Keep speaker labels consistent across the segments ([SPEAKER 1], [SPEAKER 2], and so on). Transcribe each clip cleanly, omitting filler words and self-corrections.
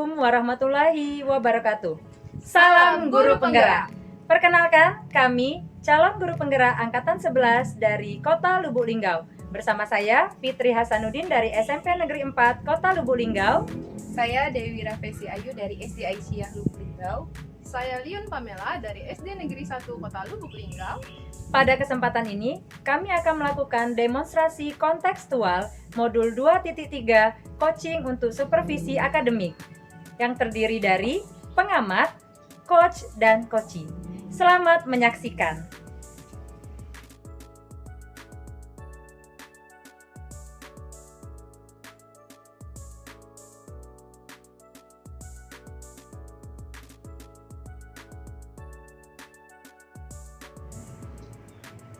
[SPEAKER 1] Assalamualaikum warahmatullahi wabarakatuh. Salam Guru Penggerak. Perkenalkan, kami calon guru penggerak angkatan 11 dari Kota Lubuk Linggau. Bersama saya Fitri Hasanuddin dari SMP Negeri 4 Kota Lubuk Linggau.
[SPEAKER 2] Saya Dewi Rafesi Ayu dari SD Aisyah Lubuk Linggau.
[SPEAKER 3] Saya Liun Pamela dari SD Negeri 1 Kota Lubuk Linggau.
[SPEAKER 1] Pada kesempatan ini, kami akan melakukan demonstrasi kontekstual modul 2.3 coaching untuk supervisi akademik yang terdiri dari pengamat, coach, dan coachee. Selamat menyaksikan.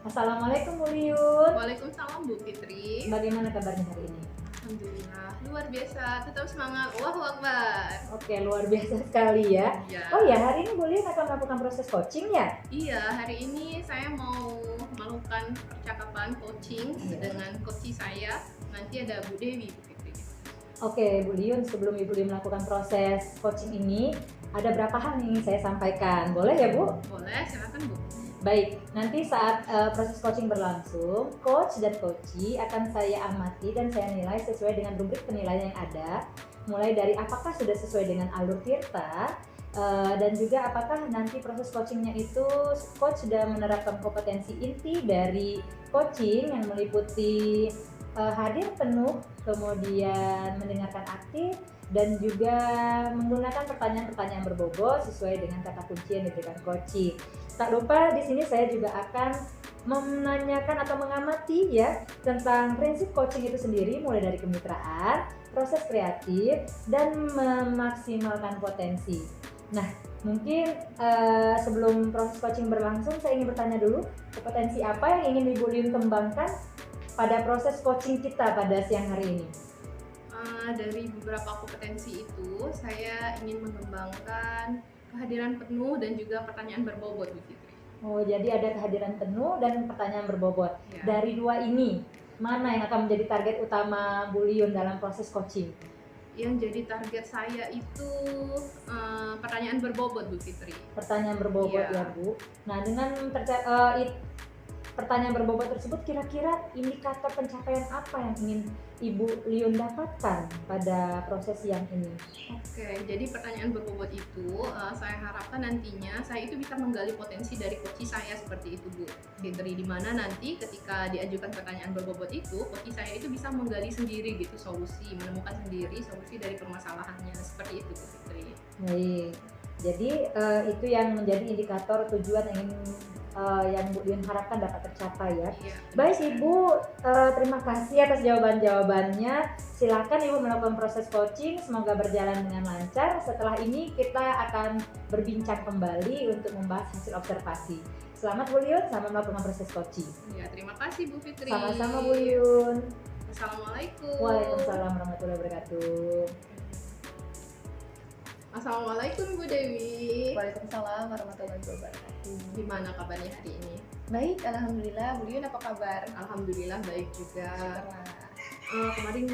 [SPEAKER 1] Assalamualaikum Bu Liun.
[SPEAKER 3] Waalaikumsalam Bu Fitri.
[SPEAKER 1] Bagaimana kabarnya hari ini?
[SPEAKER 3] Alhamdulillah, luar biasa. Tetap semangat. Allahu Akbar.
[SPEAKER 1] Oke, luar biasa sekali ya.
[SPEAKER 3] Ya.
[SPEAKER 1] Oh ya, hari ini Bu Liun akan melakukan proses coaching ya?
[SPEAKER 3] Iya, hari ini saya mau melakukan percakapan coaching dengan coach saya. Nanti ada Bu Dewi, Bu Fitri.
[SPEAKER 1] Oke, Bu Liun, sebelum Ibu Liun melakukan proses coaching ini, ada berapa hal yang ingin saya sampaikan. Boleh ya, Bu?
[SPEAKER 3] Boleh, silakan Bu.
[SPEAKER 1] Baik, nanti saat proses coaching berlangsung, coach dan coachee akan saya amati dan saya nilai sesuai dengan rubrik penilaian yang ada, mulai dari apakah sudah sesuai dengan alur tirta, dan juga apakah nanti proses coachingnya itu coach sudah menerapkan kompetensi inti dari coaching yang meliputi hadir penuh, kemudian mendengarkan aktif, dan juga menggunakan pertanyaan-pertanyaan berbobot sesuai dengan kata kunci yang diberikan coaching. Tak lupa di sini saya juga akan menanyakan atau mengamati ya tentang prinsip coaching itu sendiri, mulai dari kemitraan, proses kreatif, dan memaksimalkan potensi. Nah, mungkin sebelum proses coaching berlangsung, saya ingin bertanya dulu, kompetensi apa yang ingin Ibu Liun kembangkan pada proses coaching kita pada siang hari ini?
[SPEAKER 3] Dari beberapa kompetensi itu, saya ingin mengembangkan kehadiran penuh dan juga pertanyaan berbobot, Bu Fitri.
[SPEAKER 1] Oh, jadi ada kehadiran penuh dan pertanyaan berbobot.
[SPEAKER 3] Ya.
[SPEAKER 1] Dari dua ini, mana yang akan menjadi target utama Bu Liun dalam proses coaching?
[SPEAKER 3] Yang jadi target saya itu pertanyaan berbobot, Bu Fitri.
[SPEAKER 1] Pertanyaan berbobot
[SPEAKER 3] Ya.
[SPEAKER 1] ya, Bu. Nah, dengan pertanyaan berbobot tersebut, kira-kira indikator pencapaian apa yang ingin Ibu Liun dapatkan pada proses siang ini?
[SPEAKER 3] Oke, jadi pertanyaan berbobot itu saya harapkan nantinya saya itu bisa menggali potensi dari coach saya seperti itu, Bu Fitri, di mana nanti ketika diajukan pertanyaan berbobot itu, coach saya itu bisa menggali sendiri gitu solusi, menemukan sendiri solusi dari permasalahannya, seperti itu, Bu Fitri.
[SPEAKER 1] Baik, jadi itu yang menjadi indikator tujuan yang Bu Liun harapkan dapat tercapai ya.
[SPEAKER 3] Iya.
[SPEAKER 1] Baik Ibu, terima kasih atas jawaban-jawabannya. Silakan Ibu melakukan proses coaching, semoga berjalan dengan lancar. Setelah ini kita akan berbincang kembali untuk membahas hasil observasi. Selamat Bu Liun, selamat melakukan proses coaching.
[SPEAKER 3] Ya, terima kasih Bu Fitri.
[SPEAKER 1] Sama-sama Bu Liun.
[SPEAKER 3] Assalamualaikum.
[SPEAKER 1] Waalaikumsalam warahmatullahi wabarakatuh.
[SPEAKER 3] Assalamualaikum Bu Dewi.
[SPEAKER 2] Waalaikumsalam warahmatullahi wabarakatuh.
[SPEAKER 3] Gimana kabarnya hari ini?
[SPEAKER 2] Baik, alhamdulillah. Bu Liun apa kabar?
[SPEAKER 3] Alhamdulillah baik juga.
[SPEAKER 2] Syukurlah.
[SPEAKER 3] Kemarin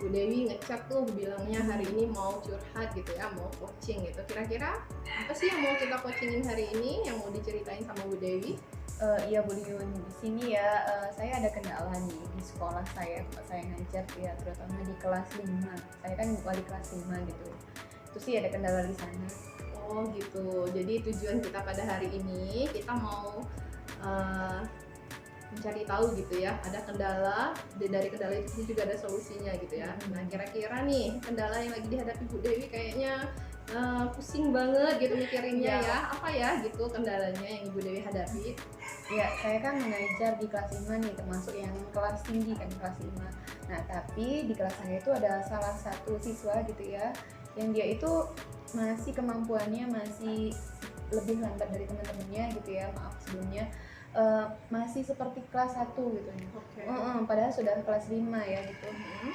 [SPEAKER 3] Bu Dewi ngechat tuh bilangnya hari ini mau curhat gitu ya, mau coaching gitu. Kira-kira apa sih yang mau kita coachingin hari ini, yang mau diceritain sama Bu Dewi?
[SPEAKER 2] Iya Bu Liun, di sini ya saya ada kendala nih di sekolah saya ngajar ya, terutama di kelas 5. Saya kan wali kelas 5 gitu. Itu sih ada kendala di sana.
[SPEAKER 3] Oh gitu, jadi tujuan kita pada hari ini kita mau mencari tahu gitu ya, ada kendala, dari kendala itu juga ada solusinya gitu ya. Nah kira-kira nih kendala yang lagi dihadapi Bu Dewi kayaknya pusing banget gitu mikirinnya ya, apa ya gitu kendalanya yang Ibu Dewi hadapi?
[SPEAKER 2] Ya, saya kan mengajar di kelas 5 nih, termasuk yang kelas tinggi kan, kelas 5. Nah, tapi di kelas saya itu ada salah satu siswa gitu ya, yang dia itu masih kemampuannya masih lebih lambat dari teman-temannya gitu ya, maaf sebelumnya, masih seperti kelas 1 gitu ya.
[SPEAKER 3] Oke.
[SPEAKER 2] Padahal sudah kelas 5 ya gitu.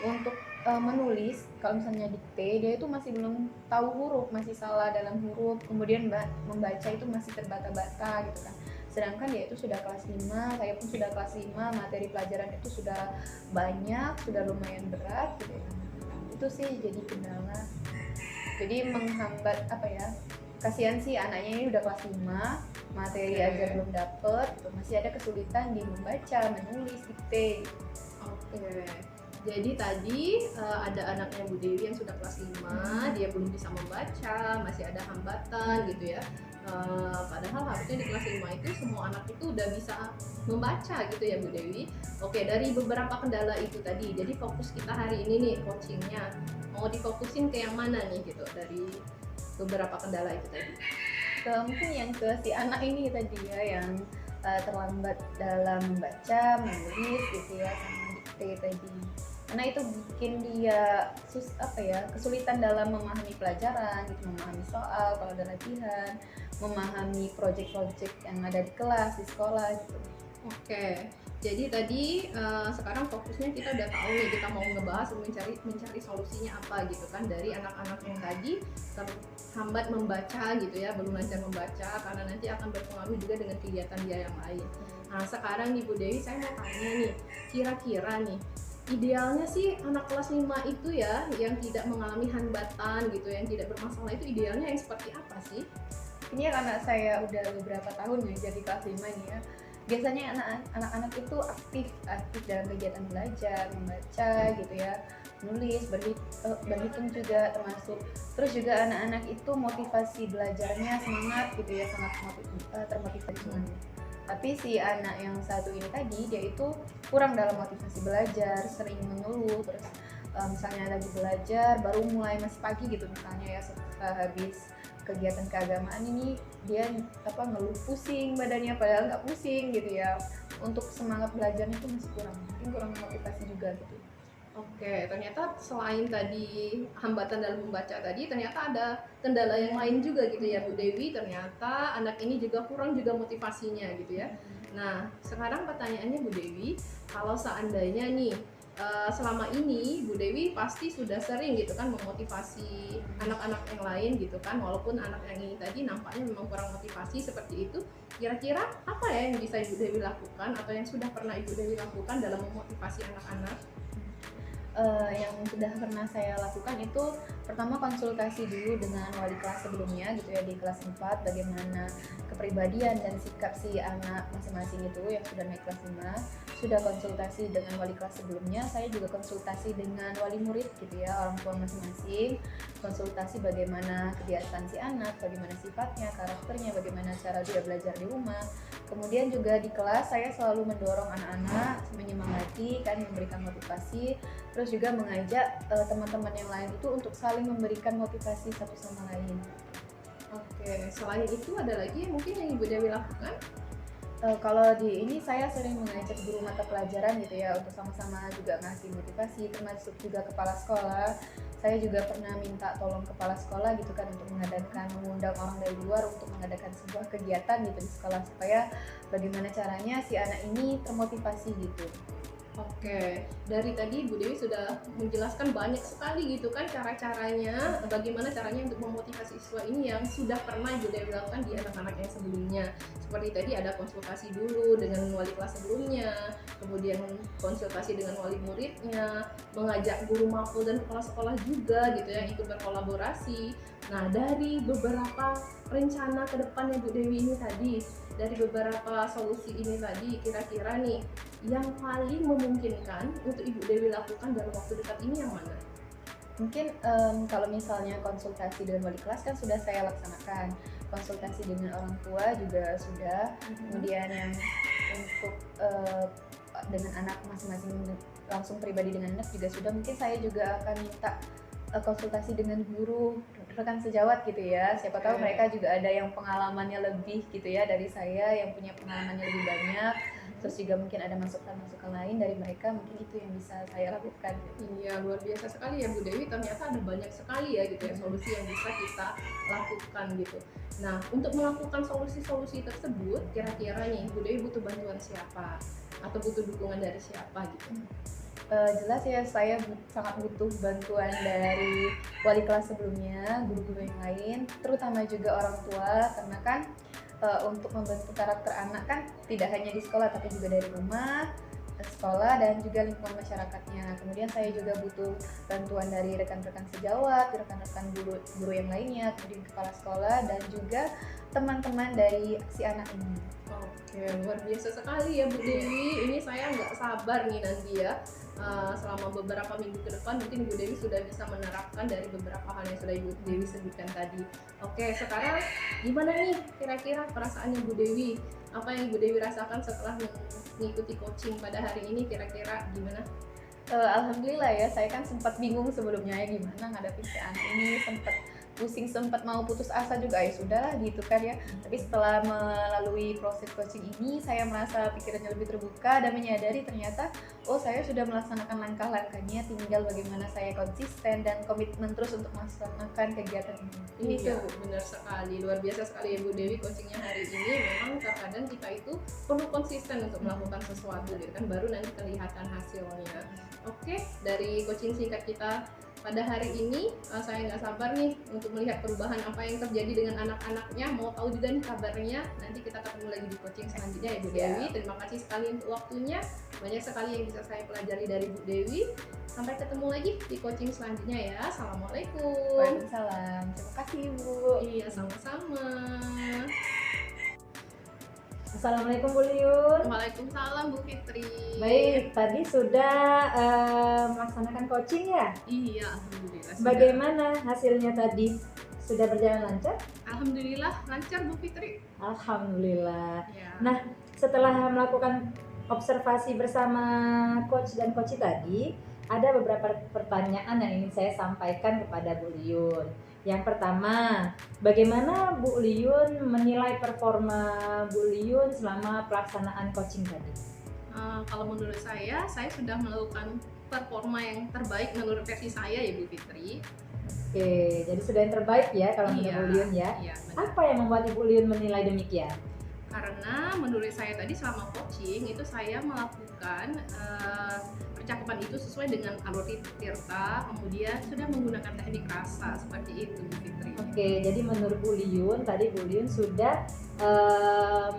[SPEAKER 2] Untuk menulis, kalau misalnya dikte, dia itu masih belum tahu huruf, masih salah dalam huruf, kemudian membaca itu masih terbata-bata gitu kan. Sedangkan dia itu sudah kelas 5, saya pun sudah kelas 5, materi pelajaran itu sudah banyak, sudah lumayan berat gitu ya. Itu sih jadi kendala. Jadi menghambat apa ya? Kasihan sih anaknya ini udah kelas 5, materi
[SPEAKER 3] Oke.
[SPEAKER 2] aja belum dapet, gitu. Masih ada kesulitan di membaca, menulis, dikte.
[SPEAKER 3] Oke. Jadi tadi ada anaknya Bu Dewi yang sudah kelas 5, dia belum bisa membaca, masih ada hambatan gitu ya. Padahal harusnya di kelas 5 itu semua anak itu udah bisa membaca gitu ya Bu Dewi. Oke, dari beberapa kendala itu tadi, jadi fokus kita hari ini nih coachingnya mau difokusin ke yang mana nih gitu dari beberapa kendala itu tadi.
[SPEAKER 2] Mungkin yang ke si anak ini tadi ya, yang terlambat dalam membaca, menulis gitu ya, sama dikte tadi. Karena itu bikin dia kesulitan dalam memahami pelajaran, gitu, memahami soal kalau ada latihan, memahami proyek-proyek yang ada di kelas, di sekolah gitu.
[SPEAKER 3] Oke, jadi tadi sekarang fokusnya kita udah tahu nih, kita mau ngebahas mencari solusinya apa gitu kan dari anak-anak yang tadi terhambat membaca gitu ya, belum lancar membaca karena nanti akan berpengaruh juga dengan kegiatan dia yang lain. Nah sekarang nih Bu Dewi, saya mau tanya nih, kira-kira nih idealnya sih anak kelas 5 itu ya yang tidak mengalami hambatan gitu, yang tidak bermasalah itu idealnya yang seperti apa sih?
[SPEAKER 2] Ini karena saya udah beberapa tahun ngajar di kelas 5 nih ya. Biasanya anak-anak itu aktif dalam kegiatan belajar, membaca gitu ya, menulis, berhitung juga termasuk. Terus juga anak-anak itu motivasi belajarnya semangat gitu ya, sangat termotivasi semangat. Tapi si anak yang satu ini tadi, dia itu kurang dalam motivasi belajar, sering mengeluh, terus misalnya lagi belajar baru mulai masih pagi gitu misalnya ya, setelah habis kegiatan keagamaan ini dia ngeluh pusing badannya, padahal nggak pusing gitu ya. Untuk semangat belajarnya itu masih kurang, mungkin kurang motivasi juga gitu.
[SPEAKER 3] Oke, ternyata selain tadi hambatan dalam membaca tadi, ternyata ada kendala yang lain juga gitu ya Bu Dewi. Ternyata anak ini juga kurang juga motivasinya gitu ya. Nah, sekarang pertanyaannya Bu Dewi, kalau seandainya nih selama ini Bu Dewi pasti sudah sering gitu kan memotivasi anak-anak yang lain gitu kan, walaupun anak yang ini tadi nampaknya memang kurang motivasi seperti itu. Kira-kira apa ya yang bisa Ibu Dewi lakukan atau yang sudah pernah Ibu Dewi lakukan dalam memotivasi anak-anak?
[SPEAKER 2] Yang sudah pernah saya lakukan itu pertama konsultasi dulu dengan wali kelas sebelumnya gitu ya, di kelas 4 bagaimana kepribadian dan sikap si anak masing-masing itu yang sudah naik kelas 5. Sudah konsultasi dengan wali kelas sebelumnya, saya juga konsultasi dengan wali murid gitu ya, orang tua masing-masing, konsultasi bagaimana kebiasaan si anak, bagaimana sifatnya, karakternya, bagaimana cara dia belajar di rumah. Kemudian juga di kelas saya selalu mendorong anak-anak, menyemangati kan, memberikan motivasi, terus juga mengajak teman-teman yang lain itu untuk saling memberikan motivasi satu sama lain.
[SPEAKER 3] Oke, selain itu ada lagi mungkin yang Ibu Dewi lakukan?
[SPEAKER 2] Kalau di ini saya sering mengajak guru mata pelajaran gitu ya, untuk sama-sama juga ngasih motivasi, termasuk juga kepala sekolah. Saya juga pernah minta tolong kepala sekolah gitu kan untuk mengundang orang dari luar untuk mengadakan sebuah kegiatan gitu di sekolah, supaya bagaimana caranya si anak ini termotivasi gitu.
[SPEAKER 3] Oke, dari tadi Bu Dewi sudah menjelaskan banyak sekali gitu kan cara-caranya, bagaimana caranya untuk memotivasi siswa ini yang sudah pernah Bu Dewi lakukan di anak-anak yang sebelumnya. Seperti tadi ada konsultasi dulu dengan wali kelas sebelumnya, kemudian konsultasi dengan wali muridnya, mengajak guru mapel dan kepala sekolah juga gitu ya, ikut berkolaborasi. Nah, dari beberapa rencana ke depannya Bu Dewi ini tadi, dari beberapa solusi ini tadi, kira-kira nih yang paling memungkinkan untuk Ibu Dewi lakukan dalam waktu dekat ini yang mana?
[SPEAKER 2] Mungkin kalau misalnya konsultasi dengan wali kelas kan sudah saya laksanakan, konsultasi dengan orang tua juga sudah. Kemudian yang untuk dengan anak masing-masing langsung pribadi dengan anak juga sudah. Mungkin saya juga akan minta konsultasi dengan guru rekan sejawat gitu ya, siapa tahu mereka juga ada yang pengalamannya lebih gitu ya dari saya, yang punya pengalamannya lebih banyak. Terus juga mungkin ada masukan-masukan lain dari mereka, mungkin itu yang bisa saya lakukan.
[SPEAKER 3] Iya, luar biasa sekali ya Bu Dewi, ternyata ada banyak sekali ya gitu ya solusi yang bisa kita lakukan gitu. Nah, untuk melakukan solusi-solusi tersebut, kira-kira nih Bu Dewi butuh bantuan siapa atau butuh dukungan dari siapa gitu?
[SPEAKER 2] Jelas ya, saya sangat butuh bantuan dari wali kelas sebelumnya, guru-guru yang lain, terutama juga orang tua, karena kan untuk membentuk karakter anak kan tidak hanya di sekolah tapi juga dari rumah. sekolah dan juga lingkungan masyarakatnya. Kemudian saya juga butuh bantuan dari rekan-rekan sejawat, rekan-rekan guru yang lainnya, kemudian kepala sekolah dan juga teman-teman dari si anak ini.
[SPEAKER 3] Oke, luar biasa sekali ya Bu Dewi. Ini saya nggak sabar nih nanti ya. Selama beberapa minggu ke depan mungkin Bu Dewi sudah bisa menerapkan dari beberapa hal yang sudah Ibu Dewi sebutkan tadi. Oke, sekarang gimana nih kira-kira perasaannya Bu Dewi? Apa yang Bu Dewi rasakan setelah mengikuti coaching pada hari ini, kira-kira gimana?
[SPEAKER 2] Alhamdulillah ya, saya kan sempat bingung sebelumnya ya gimana ngadepin si anak ini, sempat pusing, sempat mau putus asa juga, ya sudahlah gitu kan ya. Tapi setelah melalui proses coaching ini, saya merasa pikirannya lebih terbuka dan menyadari ternyata saya sudah melaksanakan langkah-langkahnya, tinggal bagaimana saya konsisten dan komitmen terus untuk melaksanakan kegiatan ini. Ini
[SPEAKER 3] Iya,
[SPEAKER 2] tuh.
[SPEAKER 3] benar sekali, luar biasa sekali ya Bu Dewi coachingnya hari ini. Memang terkadang kita itu perlu konsisten untuk melakukan sesuatu gitu kan, baru nanti kelihatan hasilnya. Oke, dari coaching singkat kita pada hari ini, saya nggak sabar nih untuk melihat perubahan apa yang terjadi dengan anak-anaknya. Mau tahu juga nih kabarnya, nanti kita ketemu lagi di coaching selanjutnya ya Bu Dewi. Terima kasih sekali untuk waktunya, banyak sekali yang bisa saya pelajari dari Bu Dewi. Sampai ketemu lagi di coaching selanjutnya ya. Assalamualaikum.
[SPEAKER 2] Waalaikumsalam. Terima kasih Ibu.
[SPEAKER 3] Iya, sama-sama.
[SPEAKER 1] Assalamualaikum Bu Liun.
[SPEAKER 3] Waalaikumsalam Bu Fitri.
[SPEAKER 1] Baik, tadi sudah melaksanakan coaching ya?
[SPEAKER 3] Iya, alhamdulillah. sudah.
[SPEAKER 1] Bagaimana hasilnya tadi? Sudah berjalan lancar?
[SPEAKER 3] Alhamdulillah lancar Bu Fitri.
[SPEAKER 1] Alhamdulillah.
[SPEAKER 3] Ya.
[SPEAKER 1] Nah, setelah melakukan observasi bersama coach dan coach tadi, ada beberapa pertanyaan yang ingin saya sampaikan kepada Bu Liun. Yang pertama, bagaimana Bu Liun menilai performa Bu Liun selama pelaksanaan coaching tadi?
[SPEAKER 3] Kalau menurut saya sudah melakukan performa yang terbaik menurut versi saya ya Bu Fitri.
[SPEAKER 1] Oke, jadi sudah yang terbaik ya kalau menurut Bu Liun ya.
[SPEAKER 3] Iya, benar.
[SPEAKER 1] Apa yang membuat Ibu Liun menilai demikian?
[SPEAKER 3] Karena menurut saya tadi selama coaching itu saya melakukan percakapan itu sesuai dengan alur Tirta, kemudian sudah menggunakan teknik rasa seperti itu Bu Fitri.
[SPEAKER 1] Oke, jadi menurut Bu Liun, tadi Bu Liun sudah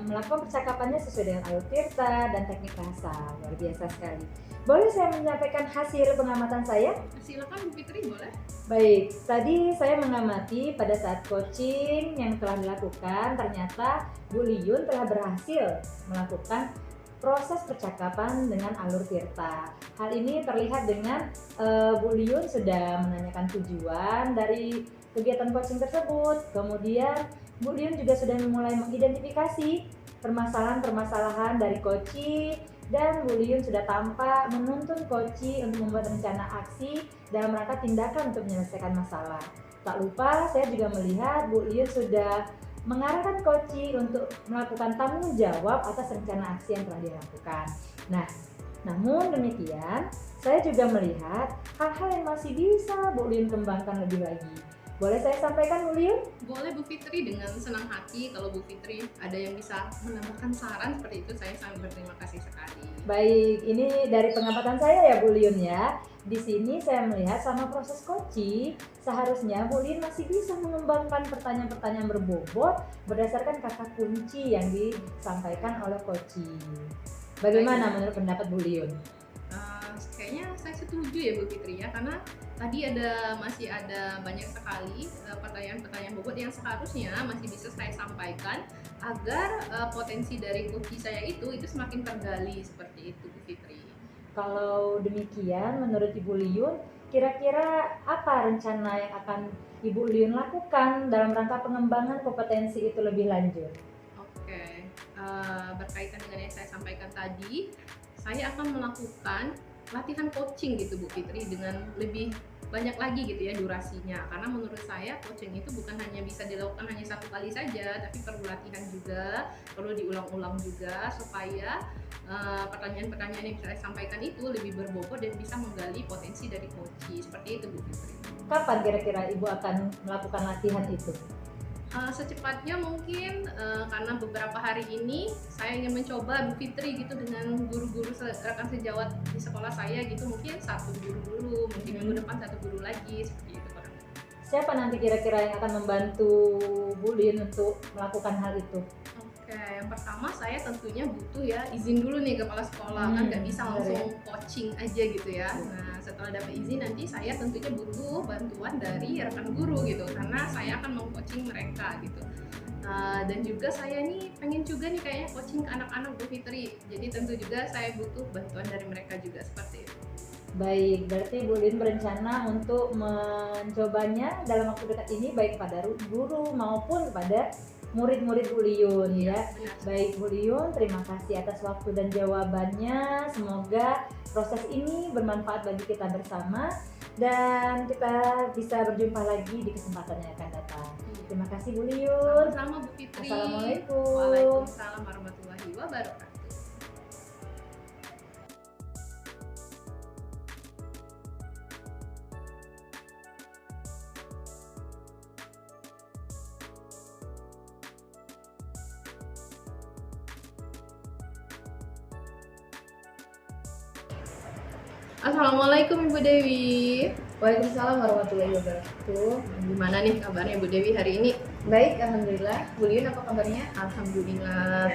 [SPEAKER 1] melakukan percakapannya sesuai dengan alur Tirta dan teknik rasa. Luar biasa sekali. Boleh saya menyampaikan hasil pengamatan saya?
[SPEAKER 3] Silakan Bu Fitri, boleh.
[SPEAKER 1] Baik, tadi saya mengamati pada saat coaching yang telah dilakukan, ternyata Bu Liun telah berhasil melakukan proses percakapan dengan alur Tirta. Hal ini terlihat dengan Bu Liun sudah menanyakan tujuan dari kegiatan coaching tersebut. Kemudian Bu Liun juga sudah mulai mengidentifikasi permasalahan-permasalahan dari coaching, dan Bu Liun sudah tampak menuntun coaching untuk membuat rencana aksi dalam rangka tindakan untuk menyelesaikan masalah. Tak lupa saya juga melihat Bu Liun sudah mengarahkan coaching untuk melakukan tanggung jawab atas rencana aksi yang telah dilakukan. Nah, namun demikian saya juga melihat hal-hal yang masih bisa Bu Liun kembangkan lebih lagi. Boleh saya sampaikan Bu Liun?
[SPEAKER 3] Boleh Bu Fitri, dengan senang hati kalau Bu Fitri ada yang bisa menambahkan saran seperti itu, saya sangat berterima kasih sekali.
[SPEAKER 1] Baik, ini dari pengamatan saya ya Bu Liun ya. Di sini saya melihat sama proses coaching, seharusnya Bu Liun masih bisa mengembangkan pertanyaan-pertanyaan berbobot berdasarkan kata kunci yang disampaikan oleh coaching. Bagaimana menurut pendapat Bu Liun?
[SPEAKER 3] Kayaknya saya setuju ya Bu Fitri ya, karena tadi masih ada banyak sekali pertanyaan-pertanyaan bobot yang seharusnya masih bisa saya sampaikan agar potensi dari coaching saya itu semakin tergali seperti itu Bu Fitri.
[SPEAKER 1] Kalau demikian, menurut Ibu Liun, kira-kira apa rencana yang akan Ibu Liun lakukan dalam rangka pengembangan kompetensi itu lebih lanjut?
[SPEAKER 3] Oke, berkaitan dengan yang saya sampaikan tadi, saya akan melakukan latihan coaching gitu Bu Fitri dengan lebih banyak lagi gitu ya durasinya, karena menurut saya coaching itu bukan hanya bisa dilakukan hanya satu kali saja, tapi perlu latihan juga, perlu diulang-ulang juga supaya pertanyaan-pertanyaan yang saya sampaikan itu lebih berbobot dan bisa menggali potensi dari coaching seperti itu Bu Fitri.
[SPEAKER 1] Kapan kira-kira Ibu akan melakukan latihan itu?
[SPEAKER 3] Secepatnya mungkin, karena beberapa hari ini saya ingin mencoba Bu Fitri gitu dengan guru-guru rekan sejawat di sekolah saya gitu, mungkin satu guru dulu, mungkin minggu depan satu guru lagi, seperti itu kurang lebih.
[SPEAKER 1] Siapa nanti kira-kira yang akan membantu Bu Liun untuk melakukan hal itu?
[SPEAKER 3] Oke, Oke, yang pertama saya tentunya butuh ya izin dulu nih kepala sekolah, kan nggak bisa langsung coaching aja gitu ya. Nah, setelah dapat izin nanti saya tentunya butuh bantuan dari rekan guru gitu, karena saya akan meng-coaching mereka gitu. Dan juga saya nih pengen juga nih kayaknya coaching ke anak-anak Bu Fitri, jadi tentu juga saya butuh bantuan dari mereka juga seperti itu.
[SPEAKER 1] Baik, berarti Bu Lin berencana untuk mencobanya dalam waktu dekat ini baik pada guru maupun kepada murid-murid Bu Liyun ya.
[SPEAKER 3] Benar.
[SPEAKER 1] Baik Bu Liyun, terima kasih atas waktu dan jawabannya. Semoga proses ini bermanfaat bagi kita bersama dan kita bisa berjumpa lagi di kesempatan yang akan datang. Terima kasih Bu Liyun.
[SPEAKER 3] Sama Bu Fitri.
[SPEAKER 1] Assalamualaikum.
[SPEAKER 3] Waalaikumsalam warahmatullahi wabarakatuh. Assalamualaikum Ibu Dewi.
[SPEAKER 2] Waalaikumsalam warahmatullahi wabarakatuh.
[SPEAKER 3] Gimana nih kabarnya Bu Dewi hari ini?
[SPEAKER 2] Baik, alhamdulillah. Bu Liyun, apa kabarnya?
[SPEAKER 3] Alhamdulillah.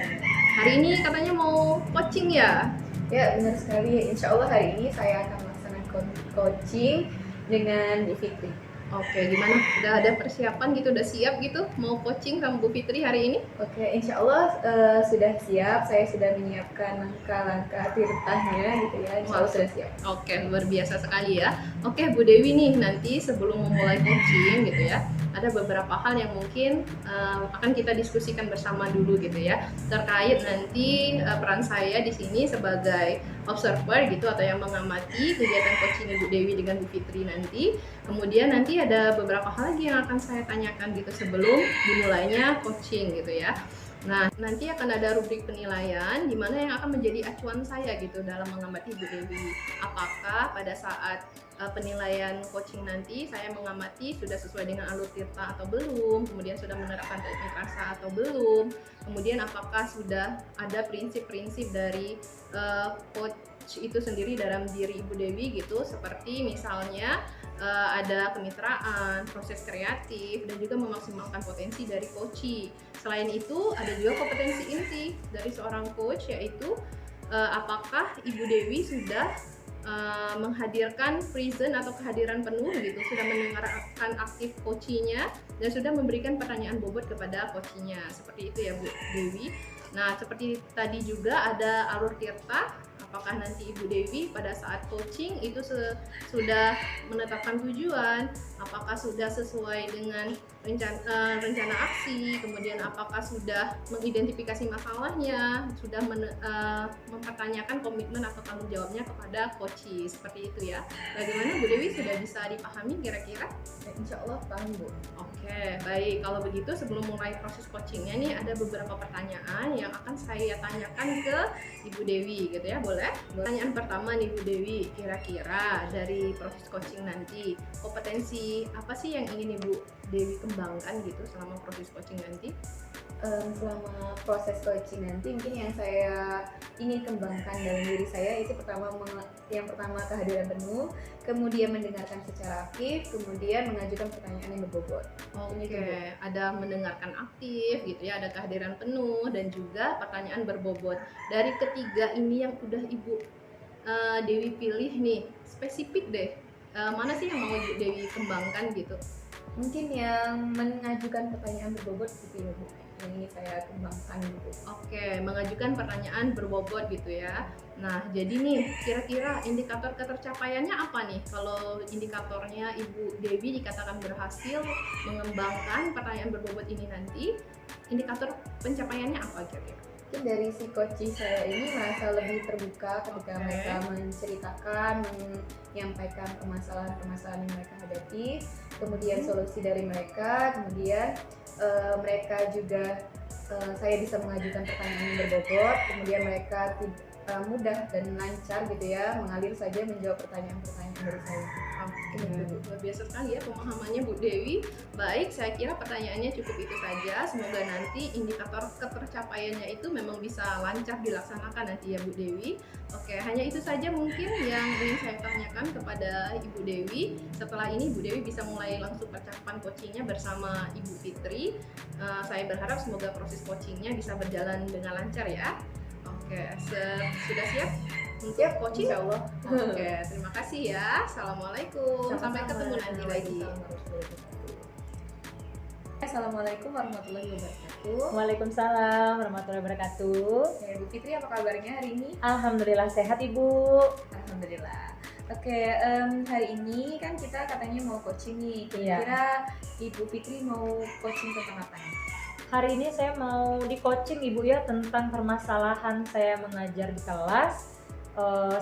[SPEAKER 3] Hari ini katanya mau coaching ya?
[SPEAKER 2] Ya, benar sekali. Insya Allah hari ini saya akan melaksanakan coaching dengan Bu Fitri.
[SPEAKER 3] Oke, gimana? Udah ada persiapan gitu? Udah siap gitu? Mau coaching sama Bu Fitri hari ini?
[SPEAKER 2] Oke, insya Allah sudah siap. Saya sudah menyiapkan langkah-langkah tirtahnya gitu ya. Insya Allah sudah siap.
[SPEAKER 3] Oke, luar biasa sekali ya. Oke, Bu Dewi nih, nanti sebelum memulai coaching gitu ya, ada beberapa hal yang mungkin akan kita diskusikan bersama dulu gitu ya, terkait nanti peran saya di sini sebagai observer gitu atau yang mengamati kegiatan coaching Ibu Dewi dengan Bu Fitri nanti. Kemudian nanti ada beberapa hal lagi yang akan saya tanyakan gitu sebelum dimulainya coaching gitu ya. Nah, nanti akan ada rubrik penilaian di mana yang akan menjadi acuan saya gitu dalam mengamati Ibu Dewi. Apakah pada saat penilaian coaching nanti saya mengamati sudah sesuai dengan alur tirta atau belum, kemudian sudah menerapkan teknik rasa atau belum, kemudian apakah sudah ada prinsip-prinsip dari coach itu sendiri dalam diri Ibu Dewi gitu, seperti misalnya ada kemitraan, proses kreatif, dan juga memaksimalkan potensi dari coachee. Selain itu ada juga kompetensi inti dari seorang coach, yaitu apakah Ibu Dewi sudah menghadirkan present atau kehadiran penuh gitu, sudah mendengarkan aktif coachee-nya dan sudah memberikan pertanyaan bobot kepada coachee-nya. Seperti itu ya Bu Dewi. Nah, seperti tadi juga ada alur tirta. Apakah nanti Ibu Dewi pada saat coaching itu sudah menetapkan tujuan, apakah sudah sesuai dengan rencana aksi, kemudian apakah sudah mengidentifikasi masalahnya, sudah mempertanyakan komitmen atau tanggung jawabnya kepada coachee, seperti itu ya. Bagaimana Bu Dewi, sudah bisa dipahami kira-kira?
[SPEAKER 2] Ya, insya Allah paham Bu.
[SPEAKER 3] Oke, baik. Kalau begitu sebelum mulai proses coachingnya nih ada beberapa pertanyaan yang akan saya tanyakan ke Ibu Dewi gitu ya, boleh? Pertanyaan pertama nih Bu Dewi, kira-kira dari proses coaching nanti kompetensi apa sih yang ingin Ibu Dewi kembangkan gitu selama proses coaching nanti?
[SPEAKER 2] Selama proses coaching nanti mungkin yang saya ingin kembangkan dalam diri saya itu yang pertama kehadiran penuh, kemudian mendengarkan secara aktif, kemudian mengajukan pertanyaan yang berbobot.
[SPEAKER 3] Oke, ada mendengarkan aktif gitu ya, ada kehadiran penuh dan juga pertanyaan berbobot. Dari ketiga ini yang udah Ibu Dewi pilih nih, spesifik deh, mana sih yang mau Ibu Dewi kembangkan gitu?
[SPEAKER 2] Mungkin yang mengajukan pertanyaan berbobot gitu ya Bu, yang ingin saya kembangkan gitu.
[SPEAKER 3] Oke, mengajukan pertanyaan berbobot gitu ya. Nah, jadi nih kira-kira indikator ketercapaiannya apa nih? Kalau indikatornya Ibu Dewi dikatakan berhasil mengembangkan pertanyaan berbobot ini nanti, indikator pencapaiannya apa kira-kira?
[SPEAKER 2] Mungkin dari si coaching saya ini merasa lebih terbuka ketika mereka menceritakan, menyampaikan permasalahan-permasalahan yang mereka hadapi, kemudian solusi dari mereka, kemudian mereka juga saya bisa mengajukan pertanyaan yang berbobot, kemudian mereka mudah dan lancar gitu ya, mengalir saja menjawab pertanyaan-pertanyaan dari saya.
[SPEAKER 3] Oke, luar biasa sekali ya pemahamannya Bu Dewi. Baik, saya kira pertanyaannya cukup itu saja. Semoga nanti indikator ketercapaiannya itu memang bisa lancar dilaksanakan nanti ya Bu Dewi. Oke, hanya itu saja mungkin yang ingin saya tanyakan kepada Ibu Dewi. Setelah ini Ibu Dewi bisa mulai langsung percakapan coachingnya bersama Ibu Fitri. Saya berharap semoga proses coachingnya bisa berjalan dengan lancar ya. Oke, sudah siap untuk coaching?
[SPEAKER 2] Insya Allah.
[SPEAKER 3] Oke, terima kasih ya. Assalamualaikum. Sampai ketemu nanti lagi.
[SPEAKER 2] Assalamualaikum warahmatullahi wabarakatuh.
[SPEAKER 1] Waalaikumsalam warahmatullahi wabarakatuh.
[SPEAKER 2] Ya, Ibu Fitri, apa kabarnya hari ini?
[SPEAKER 1] Alhamdulillah sehat Ibu.
[SPEAKER 2] Alhamdulillah. Oke, hari ini kan kita katanya mau coaching nih.
[SPEAKER 1] Iya.
[SPEAKER 2] Kira-kira Ibu Fitri mau coaching tentang apa nih?
[SPEAKER 1] Hari ini saya mau di coaching Ibu ya tentang permasalahan saya mengajar di kelas.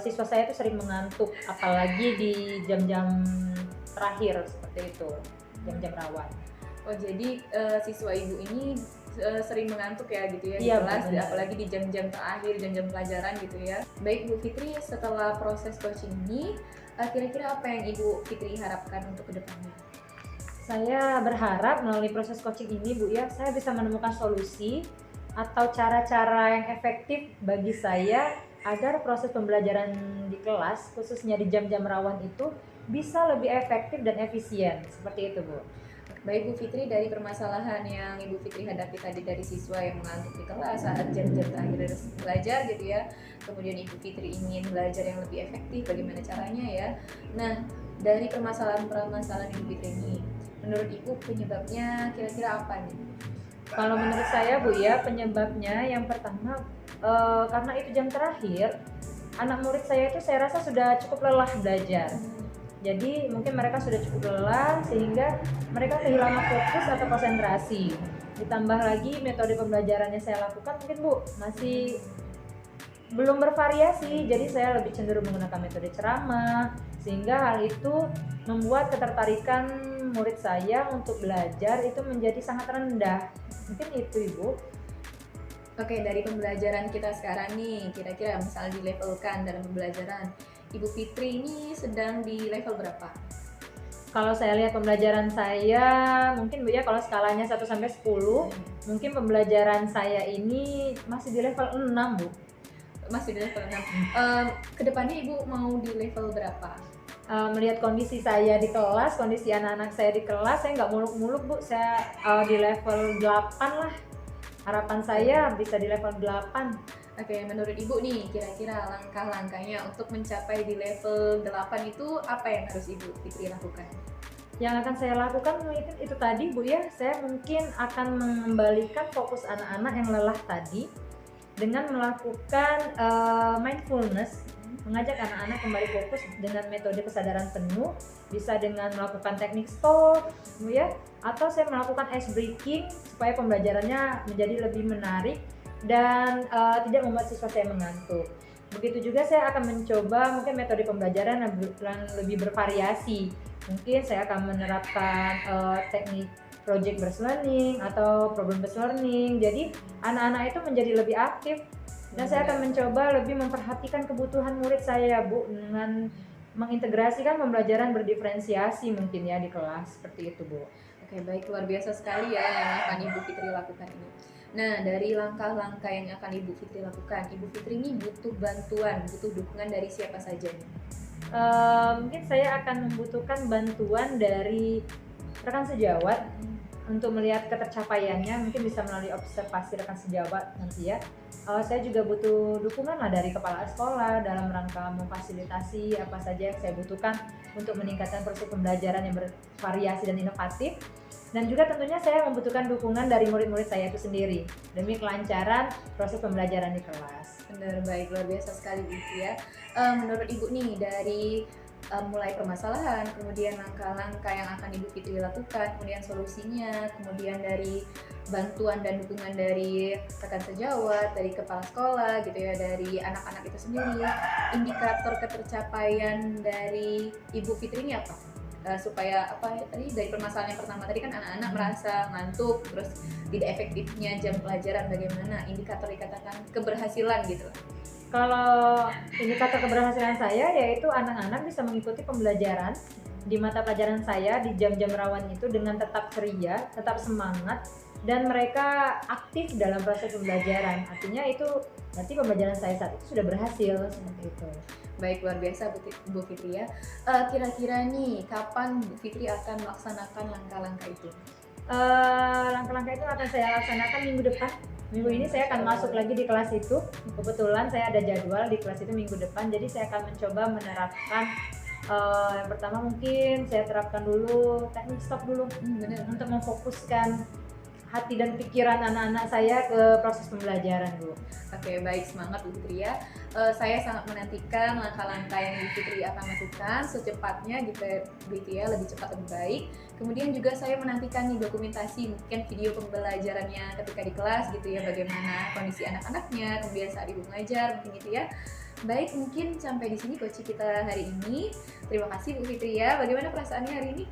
[SPEAKER 1] Siswa saya itu sering mengantuk, apalagi di jam-jam terakhir seperti itu, jam-jam rawan.
[SPEAKER 2] Oh, jadi siswa Ibu ini sering mengantuk ya gitu ya di
[SPEAKER 1] Iya,
[SPEAKER 2] kelas,
[SPEAKER 1] benar.
[SPEAKER 2] apalagi di jam-jam terakhir, jam-jam pelajaran gitu ya. Baik Bu Fitri, setelah proses coaching ini, kira-kira apa yang Ibu Fitri harapkan untuk kedepannya?
[SPEAKER 1] Saya berharap melalui proses coaching ini Bu ya, saya bisa menemukan solusi atau cara-cara yang efektif bagi saya agar proses pembelajaran di kelas, khususnya di jam-jam rawan itu bisa lebih efektif dan efisien. Seperti itu Bu.
[SPEAKER 2] Baik Bu Fitri, dari permasalahan yang Ibu Fitri hadapi tadi dari siswa yang mengantuk di kelas saat jam-jam terakhir belajar gitu ya, kemudian Ibu Fitri ingin belajar yang lebih efektif, bagaimana caranya ya. Nah, dari permasalahan Ibu Fitri ini, menurut Ibu penyebabnya kira-kira apa nih?
[SPEAKER 1] Kalau menurut saya Bu ya, penyebabnya yang pertama karena itu jam terakhir, anak murid saya itu saya rasa sudah cukup lelah belajar. Jadi mungkin mereka sudah cukup lelah sehingga mereka kehilangan fokus atau konsentrasi. Ditambah lagi metode pembelajarannya saya lakukan mungkin Bu masih belum bervariasi. Jadi saya lebih cenderung menggunakan metode ceramah, sehingga hal itu membuat ketertarikan murid saya untuk belajar itu menjadi sangat rendah. Mungkin itu Ibu.
[SPEAKER 2] Oke, dari pembelajaran kita sekarang nih, kira-kira misalnya dilevelkan dalam pembelajaran, Ibu Fitri ini sedang di level berapa?
[SPEAKER 1] Kalau saya lihat pembelajaran saya, mungkin Bu ya kalau skalanya 1 sampai 10, mungkin pembelajaran saya ini masih di level 6 Bu.
[SPEAKER 2] Masih di level 6. Kedepannya Ibu mau di level berapa?
[SPEAKER 1] Melihat kondisi saya di kelas, kondisi anak-anak saya di kelas, saya nggak muluk-muluk Bu, saya di level 8 lah. Harapan saya bisa di level 8.
[SPEAKER 2] Oke, menurut Ibu nih, kira-kira langkah-langkahnya untuk mencapai di level 8 itu apa yang harus Ibu Fitri lakukan?
[SPEAKER 1] Yang akan saya lakukan mungkin itu tadi Bu ya, saya mungkin akan mengembalikan fokus anak-anak yang lelah tadi dengan melakukan mindfulness, mengajak anak-anak kembali fokus dengan metode kesadaran penuh, bisa dengan melakukan teknik stop Bu ya, atau saya melakukan ice breaking supaya pembelajarannya menjadi lebih menarik dan tidak membuat siswa saya mengantuk. Begitu juga saya akan mencoba mungkin metode pembelajaran yang lebih bervariasi. Mungkin saya akan menerapkan teknik project based learning atau problem based learning. Jadi anak-anak itu menjadi lebih aktif dan saya akan mencoba lebih memperhatikan kebutuhan murid saya Bu dengan mengintegrasikan pembelajaran berdiferensiasi mungkin ya di kelas seperti itu Bu.
[SPEAKER 2] Oke, baik, luar biasa sekali ya yang akan Ibu Fitri lakukan ini. Nah, dari langkah-langkah yang akan Ibu Fitri lakukan, Ibu Fitri ini butuh bantuan, butuh dukungan dari siapa saja nih?
[SPEAKER 1] Mungkin saya akan membutuhkan bantuan dari rekan sejawat untuk melihat ketercapaiannya, mungkin bisa melalui observasi rekan sejawat nanti ya. Saya juga butuh dukungan lah dari kepala sekolah dalam rangka memfasilitasi apa saja yang saya butuhkan untuk meningkatkan proses pembelajaran yang bervariasi dan inovatif. Dan juga tentunya saya membutuhkan dukungan dari murid-murid saya itu sendiri demi kelancaran proses pembelajaran di kelas.
[SPEAKER 2] Benar, baik, luar biasa sekali Ibu ya. Menurut Ibu nih, dari mulai permasalahan, kemudian langkah-langkah yang akan Ibu Fitri lakukan, kemudian solusinya, kemudian dari bantuan dan dukungan dari rekan sejawat, dari kepala sekolah gitu ya, dari anak-anak itu sendiri, indikator ketercapaian dari Ibu Fitri ini apa? Supaya apa ya, tadi dari permasalahan yang pertama tadi kan anak-anak merasa ngantuk, terus tidak efektifnya jam pelajaran, bagaimana indikator dikatakan keberhasilan gitu lah.
[SPEAKER 1] Kalau indikator keberhasilan saya yaitu anak-anak bisa mengikuti pembelajaran di mata pelajaran saya di jam-jam rawan itu dengan tetap ceria, tetap semangat, dan mereka aktif dalam proses pembelajaran. Artinya itu berarti pembelajaran saya saat itu sudah berhasil seperti itu.
[SPEAKER 2] Baik, luar biasa Bu Fitri ya. Kira-kira nih kapan Bu Fitri akan melaksanakan langkah-langkah itu?
[SPEAKER 1] Langkah-langkah itu akan saya laksanakan minggu depan. Minggu ini saya akan masuk lagi di kelas itu. Kebetulan saya ada jadwal di kelas itu minggu depan, jadi saya akan mencoba menerapkan. Yang pertama mungkin saya terapkan dulu teknik stop dulu,
[SPEAKER 2] Benar.
[SPEAKER 1] untuk memfokuskan hati dan pikiran anak-anak saya ke proses pembelajaran, Bu.
[SPEAKER 2] Oke, baik, semangat Bu Fitri ya. Saya sangat menantikan langkah-langkah yang Bu Fitri akan lakukan secepatnya gitu ya, lebih cepat lebih baik. Kemudian juga saya menantikan nih dokumentasi, mungkin video pembelajarannya ketika di kelas gitu ya, bagaimana kondisi anak-anaknya, kemudian saat Ibu mengajar, mungkin gitu ya. Baik, mungkin sampai di sini coach kita hari ini. Terima kasih Bu Fitri ya. Bagaimana perasaannya hari ini?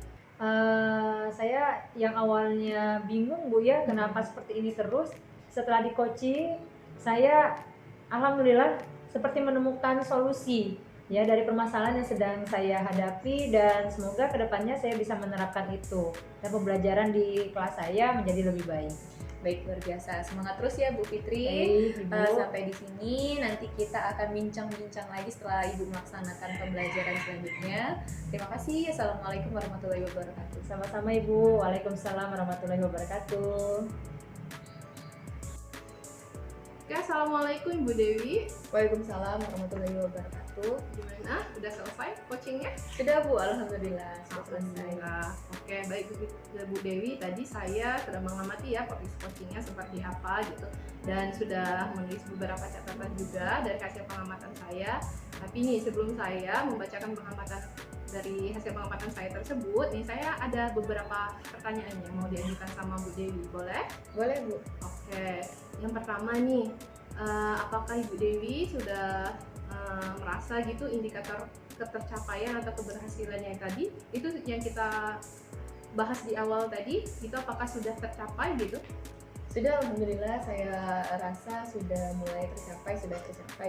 [SPEAKER 1] Saya yang awalnya bingung, Bu ya, kenapa seperti ini terus. Setelah di coaching, saya alhamdulillah seperti menemukan solusi ya dari permasalahan yang sedang saya hadapi, dan semoga kedepannya saya bisa menerapkan itu dan pembelajaran di kelas saya menjadi lebih baik.
[SPEAKER 2] Baik, luar biasa. Semangat terus ya Bu Fitri.
[SPEAKER 1] Baik, Ibu.
[SPEAKER 2] Sampai di sini nanti kita akan bincang-bincang lagi setelah Ibu melaksanakan pembelajaran selanjutnya. Terima kasih. Assalamualaikum warahmatullahi wabarakatuh.
[SPEAKER 1] Sama-sama Ibu. Waalaikumsalam warahmatullahi wabarakatuh.
[SPEAKER 3] Oke, assalamualaikum Ibu Dewi.
[SPEAKER 2] Waalaikumsalam warahmatullahi wabarakatuh.
[SPEAKER 3] Gimana? Udah selesai coachingnya?
[SPEAKER 2] Sudah Bu, alhamdulillah sudah selesai.
[SPEAKER 3] Alhamdulillah. Oke, baik Bu Dewi. Tadi saya sudah mengamati ya proses coachingnya seperti apa gitu, dan sudah menulis beberapa catatan juga dari hasil pengamatan saya. Tapi nih sebelum saya membacakan dari hasil pengamatan saya tersebut, nih saya ada beberapa pertanyaan yang mau diajukan sama Bu Dewi. Boleh?
[SPEAKER 2] Boleh Bu.
[SPEAKER 3] Oke, yang pertama nih, apakah Ibu Dewi sudah merasa gitu indikator ketercapaian atau keberhasilan yang tadi itu yang kita bahas di awal tadi, itu apakah sudah tercapai gitu?
[SPEAKER 2] Sudah, alhamdulillah saya rasa sudah mulai tercapai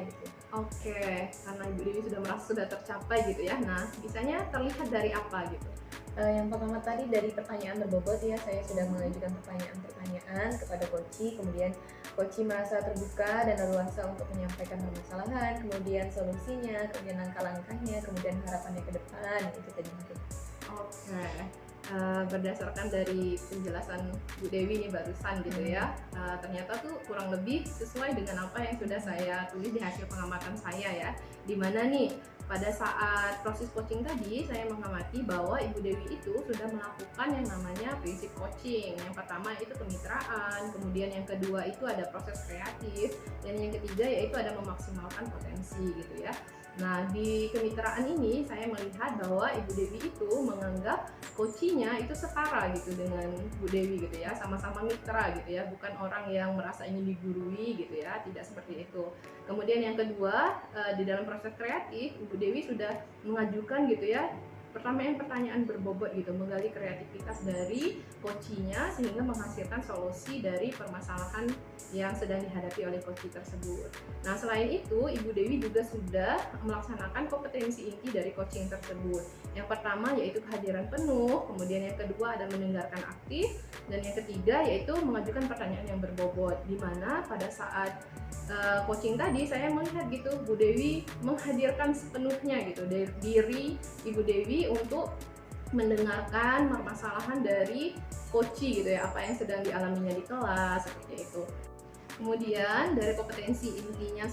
[SPEAKER 2] gitu.
[SPEAKER 3] Oke, karena Ibu Dewi sudah merasa sudah tercapai gitu ya. Nah, bisanya terlihat dari apa gitu?
[SPEAKER 2] Yang pertama tadi dari pertanyaan berbobot ya, saya sudah mengajukan pertanyaan-pertanyaan kepada Koci, kemudian Koci merasa terbuka dan leluasa untuk menyampaikan permasalahan, kemudian solusinya, kemudian langkah-langkahnya, kemudian harapannya ke depan, itu tadi mungkin.
[SPEAKER 3] Oke, berdasarkan dari penjelasan Bu Dewi nih barusan gitu ya, ternyata tuh kurang lebih sesuai dengan apa yang sudah saya tulis di hasil pengamatan saya ya. Dimana nih pada saat proses coaching tadi saya mengamati bahwa Ibu Dewi itu sudah melakukan yang namanya prinsip coaching. Yang pertama itu kemitraan, kemudian yang kedua itu ada proses kreatif, dan yang ketiga yaitu ada memaksimalkan potensi gitu ya. Nah, di kemitraan ini saya melihat bahwa Ibu Dewi itu menganggap coachingnya itu setara gitu dengan Bu Dewi gitu ya, sama-sama mitra gitu ya, bukan orang yang merasa ingin digurui gitu ya, tidak seperti itu. Kemudian yang kedua, di dalam proses kreatif Ibu Dewi sudah mengajukan gitu ya pertanyaan-pertanyaan berbobot gitu, menggali kreativitas dari coachingnya sehingga menghasilkan solusi dari permasalahan yang sedang dihadapi oleh coaching tersebut. Nah, selain itu Ibu Dewi juga sudah melaksanakan kompetensi inti dari coaching tersebut. Yang pertama yaitu kehadiran penuh, kemudian yang kedua ada mendengarkan aktif, dan yang ketiga yaitu mengajukan pertanyaan yang berbobot, di mana pada saat coaching tadi saya melihat gitu Bu Dewi menghadirkan sepenuhnya gitu dari diri Ibu Dewi untuk mendengarkan permasalahan dari coaching gitu ya, apa yang sedang dialaminya di kelas seperti itu. Kemudian dari kompetensi intinya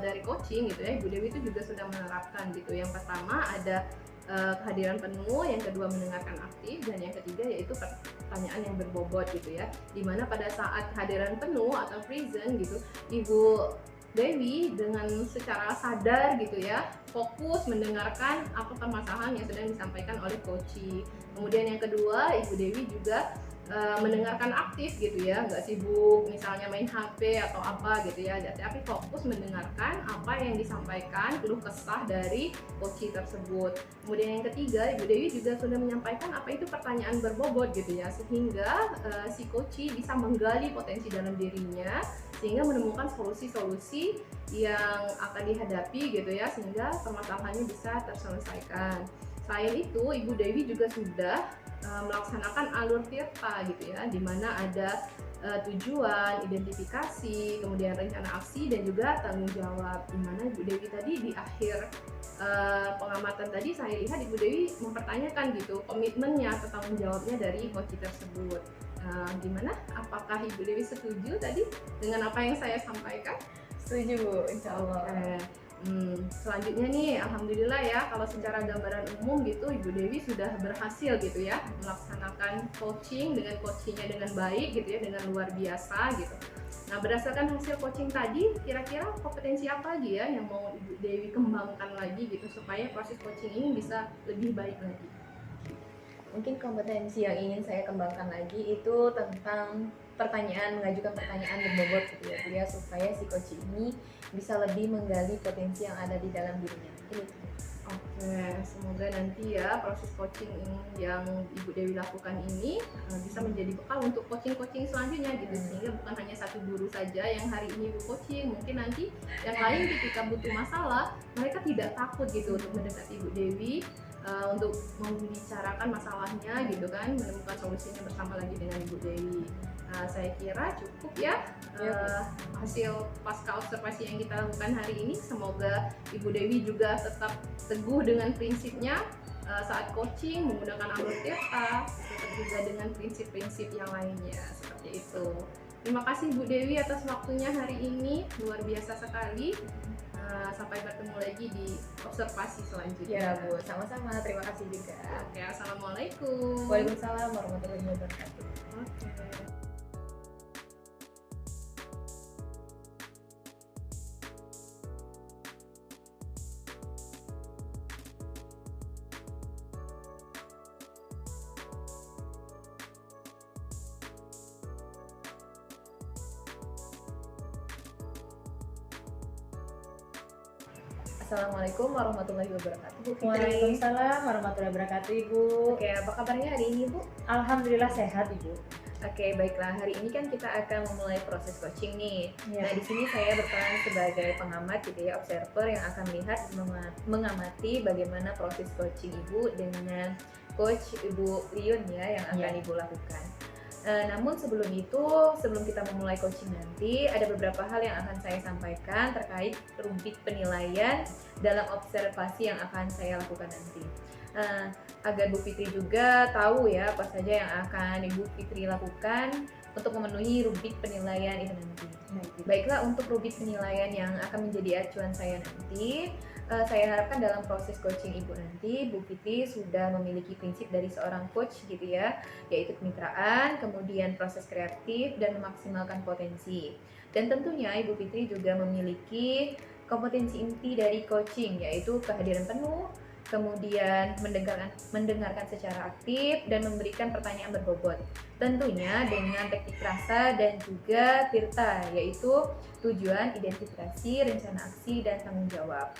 [SPEAKER 3] dari coaching gitu ya, Ibu Dewi itu juga sudah menerapkan gitu. Yang pertama ada kehadiran penuh, yang kedua mendengarkan aktif, dan yang ketiga yaitu pertanyaan yang berbobot gitu ya. Dimana pada saat kehadiran penuh atau present gitu, Ibu Dewi dengan secara sadar gitu ya, fokus mendengarkan apa permasalahan yang sedang disampaikan oleh coaching. Kemudian yang kedua, Ibu Dewi juga mendengarkan aktif gitu ya, nggak sibuk misalnya main HP atau apa gitu ya, tapi fokus mendengarkan apa yang disampaikan, keluh kesah dari coaching tersebut. Kemudian yang ketiga, Ibu Dewi juga sudah menyampaikan apa itu pertanyaan berbobot gitu ya, sehingga si coaching bisa menggali potensi dalam dirinya sehingga menemukan solusi-solusi yang akan dihadapi gitu ya, sehingga permasalahannya bisa terselesaikan. Selain itu, Ibu Dewi juga sudah melaksanakan alur tirta gitu ya, di mana ada tujuan, identifikasi, kemudian rencana aksi dan juga tanggung jawab. Dimana Ibu Dewi tadi di akhir pengamatan tadi saya lihat Ibu Dewi mempertanyakan gitu komitmennya atau tanggung jawabnya dari coach tersebut. Gimana? Apakah Ibu Dewi setuju tadi dengan apa yang saya sampaikan?
[SPEAKER 2] Setuju Bu, insya Allah.
[SPEAKER 3] Selanjutnya nih, alhamdulillah ya, kalau secara gambaran umum gitu Ibu Dewi sudah berhasil gitu ya melaksanakan coaching dengan coachingnya dengan baik gitu ya, dengan luar biasa gitu. Nah, berdasarkan hasil coaching tadi, kira-kira kompetensi apa lagi ya yang mau Ibu Dewi kembangkan lagi gitu supaya proses coaching ini bisa lebih baik lagi?
[SPEAKER 2] Mungkin kompetensi yang ingin saya kembangkan lagi itu tentang mengajukan pertanyaan berbobot gitu ya Bu ya, supaya si coach ini bisa lebih menggali potensi yang ada di dalam dirinya. Ini.
[SPEAKER 3] Oke, semoga nanti ya proses coaching yang Ibu Dewi lakukan ini bisa menjadi bekal untuk coaching-coaching selanjutnya gitu, sehingga bukan hanya satu guru saja yang hari ini Ibu coaching, mungkin nanti yang lain ketika butuh masalah mereka tidak takut gitu untuk mendekati Ibu Dewi untuk membicarakan masalahnya gitu kan, menemukan solusinya bersama lagi dengan Ibu Dewi. Saya kira cukup ya hasil pasca observasi yang kita lakukan hari ini. Semoga Ibu Dewi juga tetap teguh dengan prinsipnya saat coaching menggunakan alur theta, tetap juga dengan prinsip-prinsip yang lainnya seperti itu. Terima kasih Bu Dewi atas waktunya hari ini, luar biasa sekali. Sampai bertemu lagi di observasi selanjutnya.
[SPEAKER 2] Ya Bu, sama-sama. Terima kasih juga.
[SPEAKER 3] Oke, assalamualaikum.
[SPEAKER 2] Waalaikumsalam warahmatullahi wabarakatuh.
[SPEAKER 3] Oke.
[SPEAKER 2] Assalamualaikum warahmatullahi wabarakatuh. Bu Fitri.
[SPEAKER 1] Waalaikumsalam warahmatullahi wabarakatuh Ibu.
[SPEAKER 2] Oke, apa kabarnya hari ini Bu?
[SPEAKER 1] Alhamdulillah sehat Ibu.
[SPEAKER 2] Oke, baiklah. Hari ini kan kita akan memulai proses coaching nih.
[SPEAKER 1] Ya.
[SPEAKER 2] Nah, di sini saya berperan sebagai pengamat gitu ya, observer yang akan melihat mengamati bagaimana proses coaching Ibu dengan coach Ibu Liun ya yang akan Ibu lakukan. Namun sebelum kita memulai coaching nanti, ada beberapa hal yang akan saya sampaikan terkait rumpit penilaian dalam observasi yang akan saya lakukan nanti. Agar Bu Fitri juga tahu ya apa saja yang akan Ibu Fitri lakukan untuk memenuhi rumpit penilaian itu nanti. Baiklah, untuk rumpit penilaian yang akan menjadi acuan saya nanti, saya harapkan dalam proses coaching Ibu nanti, Bu Fitri sudah memiliki prinsip dari seorang coach gitu ya, yaitu kemitraan, kemudian proses kreatif, dan memaksimalkan potensi. Dan tentunya Ibu Fitri juga memiliki kompetensi inti dari coaching, yaitu kehadiran penuh, kemudian mendengarkan secara aktif, dan memberikan pertanyaan berbobot. Tentunya dengan teknik rasa dan juga tirta, yaitu tujuan, identifikasi, rencana aksi, dan tanggung jawab.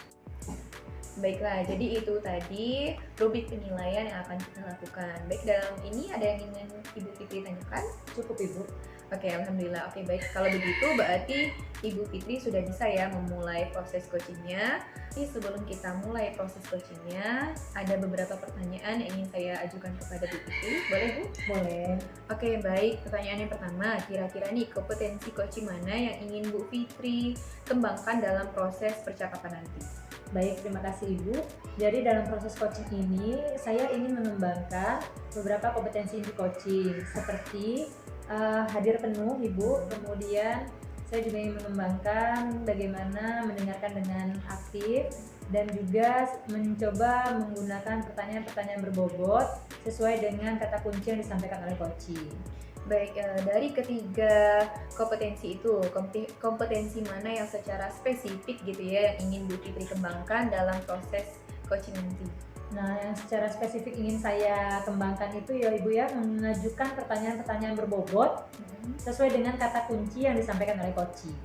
[SPEAKER 2] Baiklah, jadi itu tadi rubrik penilaian yang akan kita lakukan. Baik, dalam ini ada yang ingin Ibu Fitri tanyakan?
[SPEAKER 1] Cukup Ibu.
[SPEAKER 2] Oke, alhamdulillah. Oke, baik. Kalau begitu berarti Ibu Fitri sudah bisa ya memulai proses coachingnya. Tapi sebelum kita mulai proses coachingnya, ada beberapa pertanyaan yang ingin saya ajukan kepada Bu Fitri. Boleh Bu?
[SPEAKER 1] Boleh.
[SPEAKER 2] Oke, baik. Pertanyaan yang pertama, kira-kira nih kompetensi coaching mana yang ingin Bu Fitri kembangkan dalam proses percakapan nanti?
[SPEAKER 1] Baik, terima kasih Ibu. Jadi dalam proses coaching ini, saya ingin mengembangkan beberapa kompetensi di coaching, seperti hadir penuh Ibu, kemudian saya juga ingin mengembangkan bagaimana mendengarkan dengan aktif, dan juga mencoba menggunakan pertanyaan-pertanyaan berbobot sesuai dengan kata kunci yang disampaikan oleh coaching.
[SPEAKER 2] Baik, dari ketiga kompetensi itu, kompetensi mana yang secara spesifik gitu ya yang ingin Bu Fitri kembangkan dalam proses coaching nanti?
[SPEAKER 1] Nah, yang secara spesifik ingin saya kembangkan itu ya Ibu ya, mengajukan pertanyaan-pertanyaan berbobot sesuai dengan kata kunci yang disampaikan oleh coaching.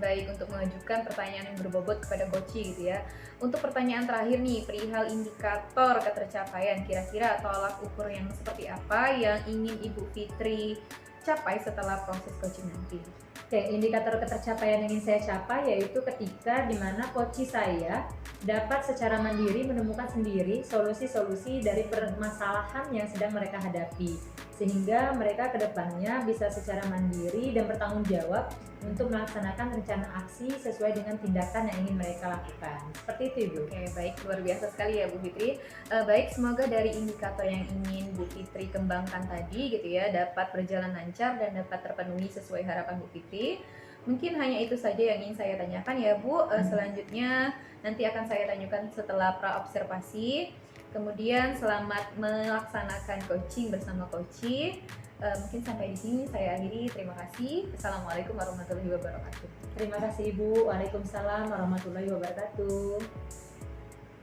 [SPEAKER 2] Baik, untuk mengajukan pertanyaan yang berbobot kepada coaching gitu ya. Untuk pertanyaan terakhir nih, perihal indikator ketercapaian, kira-kira tolak ukur yang seperti apa yang ingin Ibu Fitri capai setelah proses coaching nanti?
[SPEAKER 1] Oke, indikator ketercapaian yang ingin saya capai yaitu ketika dimana coaching saya dapat secara mandiri menemukan sendiri solusi-solusi dari permasalahan yang sedang mereka hadapi. sehingga mereka kedepannya bisa secara mandiri dan bertanggung jawab untuk melaksanakan rencana aksi sesuai dengan tindakan yang ingin mereka lakukan. Seperti itu, Ibu.
[SPEAKER 2] Oke, baik, luar biasa sekali ya Bu Fitri. Baik, semoga dari indikator yang ingin Bu Fitri kembangkan tadi gitu ya dapat berjalan lancar dan dapat terpenuhi sesuai harapan Bu Fitri. Mungkin hanya itu saja yang ingin saya tanyakan ya Bu. Selanjutnya nanti akan saya tanyakan setelah pra-observasi. Kemudian selamat melaksanakan coaching bersama Coachy. Mungkin sampai di sini saya akhiri. Terima kasih. Assalamualaikum warahmatullahi wabarakatuh.
[SPEAKER 1] Terima kasih, Ibu. Waalaikumsalam warahmatullahi wabarakatuh.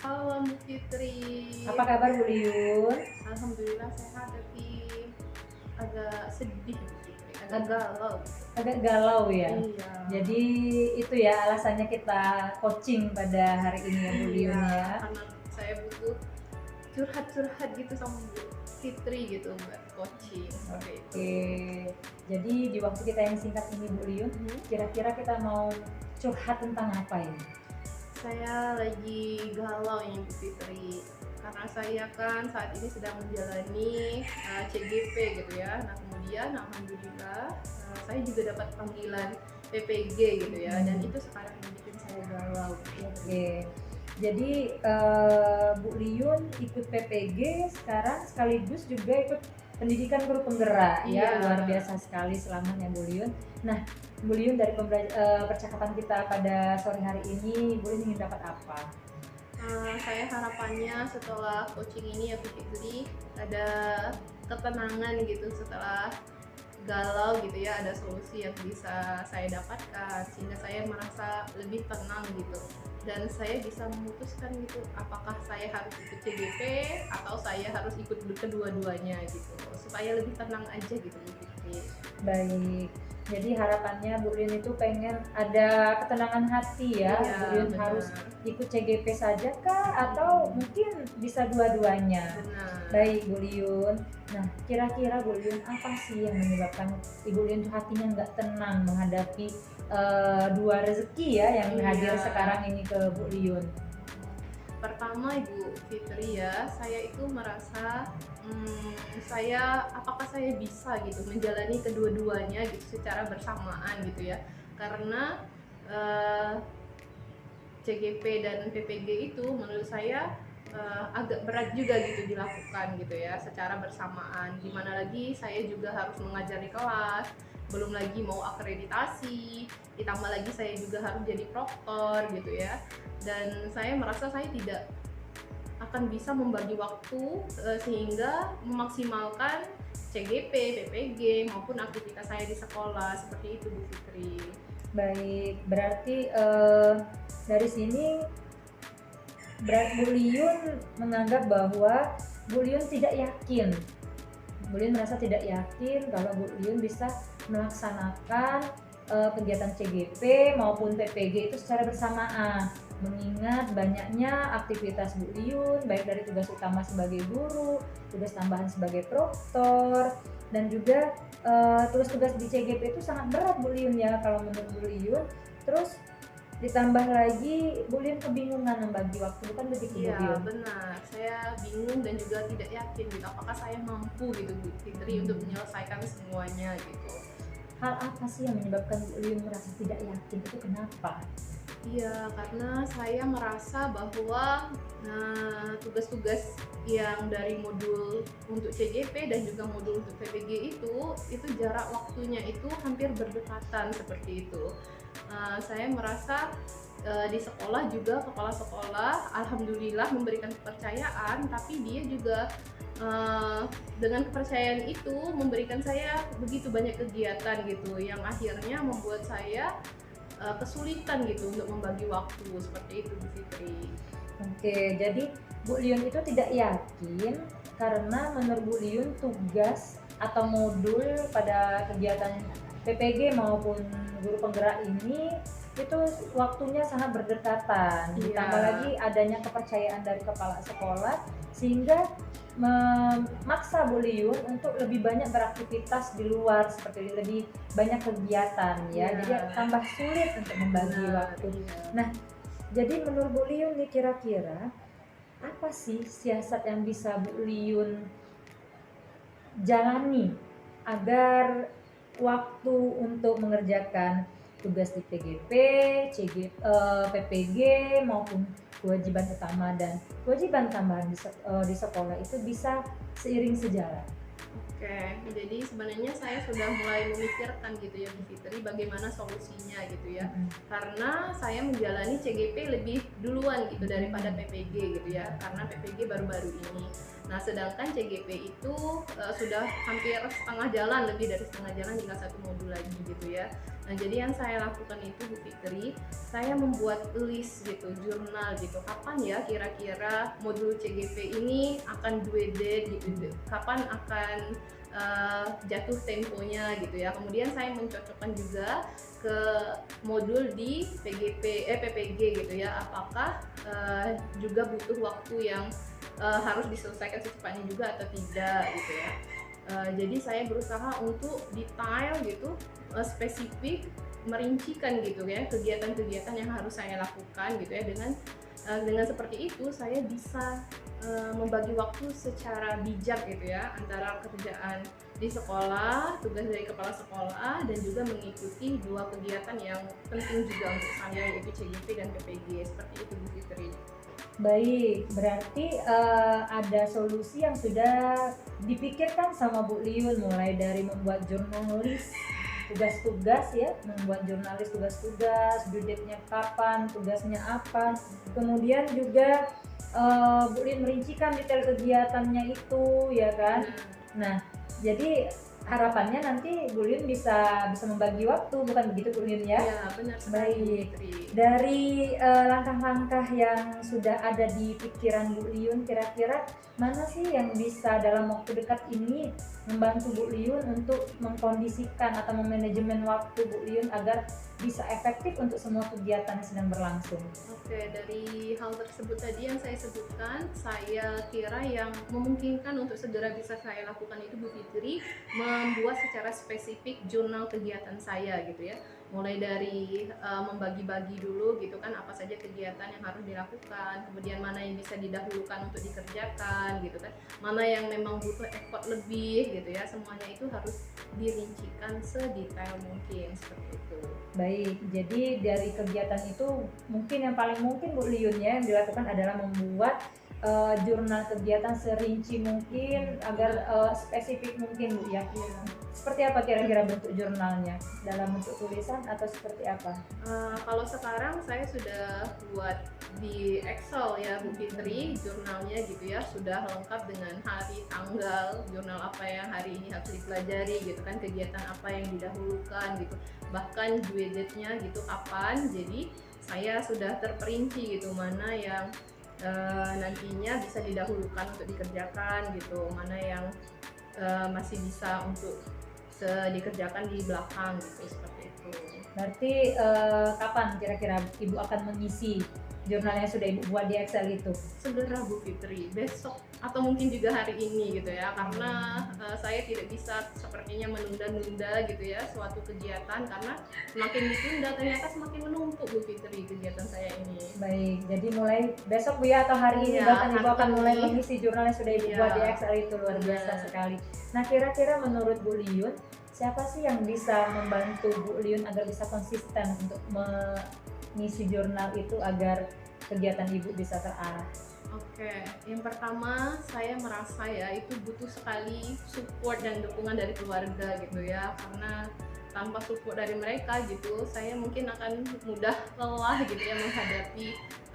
[SPEAKER 3] Halo Bu Fitri.
[SPEAKER 1] Apa kabar, Bu Liun?
[SPEAKER 3] Alhamdulillah sehat, tapi agak sedih Bu Fitri, agak galau.
[SPEAKER 1] Agak galau ya.
[SPEAKER 3] Iya.
[SPEAKER 1] Jadi itu ya alasannya kita coaching pada hari ini ya, Bu Liun ya.
[SPEAKER 3] Karena saya butuh curhat-curhat gitu sama Bu Fitri gitu buat coaching seperti itu.
[SPEAKER 1] Oke. Jadi di waktu kita yang singkat ini, Bu Liun, kira-kira kita mau curhat tentang apa ini?
[SPEAKER 3] Saya lagi galau ini Bu Fitri, karena saya kan saat ini sedang menjalani CGP gitu ya. Nah kemudian alhamdulillah saya juga dapat panggilan PPG gitu ya, dan itu sekarang yang bikin saya galau.
[SPEAKER 1] Oke. Jadi Bu Liun ikut PPG sekarang sekaligus juga ikut pendidikan guru penggerak ya.
[SPEAKER 3] Iya.
[SPEAKER 1] Luar biasa sekali selamanya Bu Liun. Nah, Bu Liun dari percakapan kita pada sore hari ini, Bu Liun ingin dapat apa?
[SPEAKER 3] Saya harapannya setelah coaching ini ya Bu Fitri ada ketenangan gitu, setelah galau gitu ya, ada solusi yang bisa saya dapatkan sehingga saya merasa lebih tenang gitu, dan saya bisa memutuskan gitu apakah saya harus ikut CGP atau saya harus ikut kedua-duanya gitu, supaya lebih tenang aja gitu Bu Fitri.
[SPEAKER 1] Baik. Jadi harapannya Bu Liun itu pengen ada ketenangan hati ya.
[SPEAKER 3] Iya,
[SPEAKER 1] Bu Liun
[SPEAKER 3] benar.
[SPEAKER 1] harus ikut CGP saja kah atau mungkin bisa dua-duanya?
[SPEAKER 3] Benar.
[SPEAKER 1] Baik, Bu Liun. Nah, kira-kira Bu Liun apa sih yang menyebabkan Ibu Liun tuh hatinya nggak tenang menghadapi dua rezeki ya yang
[SPEAKER 3] Iya.
[SPEAKER 1] hadir sekarang ini ke Bu Liun?
[SPEAKER 3] Pertama Ibu Fitri ya, saya itu merasa apakah saya bisa gitu menjalani kedua-duanya gitu secara bersamaan gitu ya, karena CGP dan PPG itu menurut saya agak berat juga gitu dilakukan gitu ya secara bersamaan, dimana lagi saya juga harus mengajar di kelas, belum lagi mau akreditasi, ditambah lagi saya juga harus jadi proktor gitu ya, dan saya merasa saya tidak akan bisa membagi waktu sehingga memaksimalkan CGP, PPG maupun aktivitas saya di sekolah, seperti itu Bu Fitri.
[SPEAKER 1] Baik, berarti dari sini Bu Liun menganggap bahwa Bu Liun tidak yakin. Bu Liun merasa tidak yakin kalau Bu Liun bisa melaksanakan kegiatan CGP maupun PPG itu secara bersamaan, mengingat banyaknya aktivitas Bu Liun baik dari tugas utama sebagai guru, tugas tambahan sebagai proktor, dan juga tugas-tugas di CGP itu sangat berat Bu Liun ya kalau menurut Bu Liun. Terus ditambah lagi Bu Liun kebingungan membagi waktu, bukan begitu Bu
[SPEAKER 3] Iya
[SPEAKER 1] Liun?
[SPEAKER 3] benar, saya bingung dan juga tidak yakin gitu apakah saya mampu gitu Bu Fitri untuk menyelesaikan semuanya gitu.
[SPEAKER 1] Hal apa sih yang menyebabkan Bu Liun merasa tidak yakin, itu kenapa?
[SPEAKER 3] Iya, karena saya merasa bahwa tugas-tugas yang dari modul untuk CGP dan juga modul untuk PPG itu jarak waktunya itu hampir berdekatan seperti itu. Saya merasa di sekolah juga kepala sekolah alhamdulillah memberikan kepercayaan, tapi dia juga dengan kepercayaan itu memberikan saya begitu banyak kegiatan gitu yang akhirnya membuat saya kesulitan gitu untuk membagi waktu, seperti itu Bu Fitri.
[SPEAKER 1] Oke, jadi Bu Liun itu tidak yakin karena menurut Bu Liun tugas atau modul pada kegiatan PPG maupun guru penggerak ini itu waktunya sangat berdekatan.
[SPEAKER 3] Iya.
[SPEAKER 1] Ditambah lagi adanya kepercayaan dari kepala sekolah sehingga memaksa Bu Liun untuk lebih banyak beraktivitas di luar, seperti lebih banyak kegiatan ya.
[SPEAKER 3] Iya.
[SPEAKER 1] Jadi tambah sulit untuk membagi waktu. Nah, jadi menurut Bu Liun nih kira-kira apa sih siasat yang bisa Bu Liun jalani agar waktu untuk mengerjakan tugas di PGP, PPG maupun kewajiban utama dan kewajiban tambahan di sekolah itu bisa seiring sejalan.
[SPEAKER 3] Oke, jadi sebenarnya saya sudah mulai memikirkan gitu ya Bu Fitri, bagaimana solusinya gitu ya. Karena saya menjalani CGP lebih duluan gitu daripada PPG gitu ya, karena PPG baru-baru ini. Nah, sedangkan CGP itu sudah hampir setengah jalan, lebih dari setengah jalan, tinggal satu modul lagi gitu ya. Nah, jadi yang saya lakukan itu Bu Fitri, saya membuat list gitu, jurnal gitu. Kapan ya kira-kira modul CGP ini akan due date gitu, kapan akan jatuh temponya gitu ya. Kemudian saya mencocokkan juga ke modul di PPG gitu ya. Apakah juga butuh waktu yang harus diselesaikan secepatnya juga atau tidak gitu ya. Jadi saya berusaha untuk detail gitu, spesifik, merincikan gitu ya kegiatan-kegiatan yang harus saya lakukan gitu ya. Dengan seperti itu saya bisa membagi waktu secara bijak gitu ya, antara kerjaan di sekolah, tugas dari kepala sekolah, dan juga mengikuti dua kegiatan yang penting juga untuk saya, yaitu CGP dan PPG. Seperti itu Bu Fitri.
[SPEAKER 1] Baik, berarti ada solusi yang sudah dipikirkan sama Bu Liun, mulai dari membuat jurnalis tugas-tugas ya, membuat jurnalis tugas-tugas, due date-nya kapan, tugasnya apa, kemudian juga Bu Liun merincikan detail kegiatannya itu ya kan. Nah, jadi harapannya nanti Bu Liun bisa membagi waktu, bukan begitu Bu Liun ya?
[SPEAKER 3] Ya, benar sekali Bu Fitri.
[SPEAKER 1] Dari langkah-langkah yang sudah ada di pikiran Bu Liun, kira-kira mana sih yang bisa dalam waktu dekat ini membantu Bu Liun untuk mengkondisikan atau memanajemen waktu Bu Liun agar bisa efektif untuk semua kegiatan yang sedang berlangsung?
[SPEAKER 3] Oke, dari hal tersebut tadi yang saya sebutkan, saya kira yang memungkinkan untuk segera bisa saya lakukan itu Bu Fitri, membuat secara spesifik jurnal kegiatan saya gitu ya. Mulai dari membagi-bagi dulu gitu kan, apa saja kegiatan yang harus dilakukan, kemudian mana yang bisa didahulukan untuk dikerjakan gitu kan, mana yang memang butuh effort lebih gitu ya. Semuanya itu harus dirincikan sedetail mungkin, seperti itu.
[SPEAKER 1] Baik, jadi dari kegiatan itu mungkin yang paling mungkin Bu Liun ya yang dilakukan adalah membuat jurnal kegiatan serinci mungkin agar spesifik mungkin Bu ya. Seperti apa kira-kira bentuk jurnalnya? Dalam bentuk tulisan atau seperti apa?
[SPEAKER 3] Kalau sekarang saya sudah buat di Excel ya Bu Fitri, jurnalnya gitu ya, sudah lengkap dengan hari, tanggal, jurnal apa yang hari ini harus dipelajari gitu kan, kegiatan apa yang didahulukan gitu, bahkan due date-nya gitu kapan. Jadi saya sudah terperinci gitu, mana yang nantinya bisa didahulukan untuk dikerjakan gitu, mana yang masih bisa untuk dikerjakan di belakang gitu, seperti itu.
[SPEAKER 1] Berarti kapan kira-kira Ibu akan mengisi jurnal yang sudah Ibu buat di Excel itu?
[SPEAKER 3] Segera Bu Fitri, besok atau mungkin juga hari ini gitu ya, karena saya tidak bisa sepertinya menunda-nunda gitu ya suatu kegiatan, karena semakin ditunda ternyata semakin menumpuk Bu Fitri kegiatan saya ini.
[SPEAKER 1] Baik, jadi mulai besok Bu ya, atau hari ini
[SPEAKER 3] Iya,
[SPEAKER 1] bahkan Ibu
[SPEAKER 3] hari
[SPEAKER 1] akan mulai
[SPEAKER 3] ini.
[SPEAKER 1] mengisi jurnal yang sudah Ibu
[SPEAKER 3] Iya.
[SPEAKER 1] buat di Excel itu, luar biasa
[SPEAKER 3] Benar.
[SPEAKER 1] sekali. Nah, kira-kira menurut Bu Liun, siapa sih yang bisa membantu Bu Liun agar bisa konsisten untuk mengisi jurnal itu agar kegiatan Ibu bisa terarah?
[SPEAKER 3] Oke, yang pertama saya merasa ya itu butuh sekali support dan dukungan dari keluarga gitu ya, karena tanpa support dari mereka gitu saya mungkin akan mudah lelah gitu ya menghadapi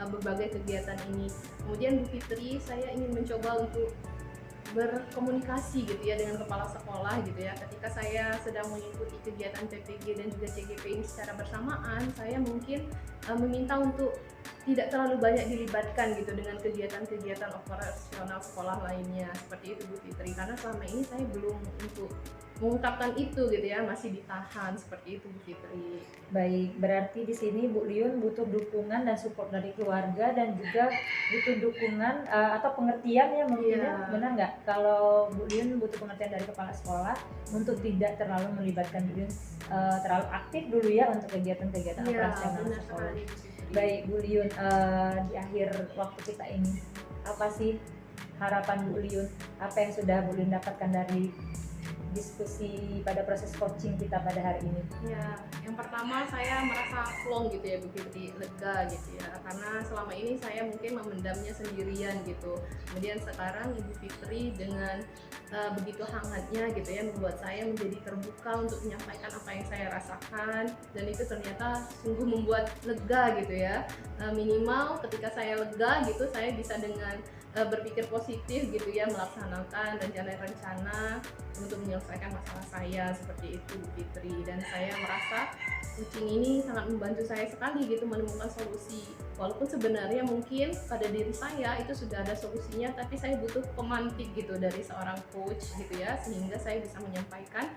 [SPEAKER 3] berbagai kegiatan ini. Kemudian Bu Fitri, saya ingin mencoba untuk berkomunikasi gitu ya dengan kepala sekolah gitu ya. Ketika saya sedang mengikuti kegiatan PPG dan juga CGP ini secara bersamaan, saya mungkin meminta untuk tidak terlalu banyak dilibatkan gitu dengan kegiatan-kegiatan operasional sekolah lainnya, seperti itu Bu Fitri, karena selama ini saya belum untuk mengungkapkan itu gitu ya, masih ditahan, seperti itu Bu Fitri.
[SPEAKER 1] Baik, berarti di sini Bu Liun butuh dukungan dan support dari keluarga dan juga butuh dukungan atau pengertian ya mungkin ya,
[SPEAKER 3] Iya.
[SPEAKER 1] benar nggak? Kalau Bu Liun butuh pengertian dari kepala sekolah untuk tidak terlalu melibatkan Bu Liun terlalu aktif dulu ya untuk kegiatan-kegiatan
[SPEAKER 3] Iya,
[SPEAKER 1] operasional
[SPEAKER 3] benar
[SPEAKER 1] sekolah.
[SPEAKER 3] sekali Bu Fitri.
[SPEAKER 1] Baik Bu Liun, di akhir waktu kita ini apa sih harapan Bu Liun, apa yang sudah Bu Liun dapatkan dari diskusi pada proses coaching kita pada hari ini?
[SPEAKER 3] Ya, yang pertama saya merasa plong gitu ya Bu Fitri, lega gitu ya, karena selama ini saya mungkin memendamnya sendirian gitu. Kemudian sekarang Ibu Fitri dengan begitu hangatnya gitu ya membuat saya menjadi terbuka untuk menyampaikan apa yang saya rasakan, dan itu ternyata sungguh membuat lega gitu ya. Minimal ketika saya lega gitu saya bisa dengan berpikir positif gitu ya, melaksanakan rencana-rencana untuk menyelesaikan masalah saya seperti itu Bu Fitri. Dan saya merasa coaching ini sangat membantu saya sekali gitu menemukan solusi, walaupun sebenarnya mungkin pada diri saya itu sudah ada solusinya, tapi saya butuh pemantik gitu dari seorang coach gitu ya, sehingga saya bisa menyampaikan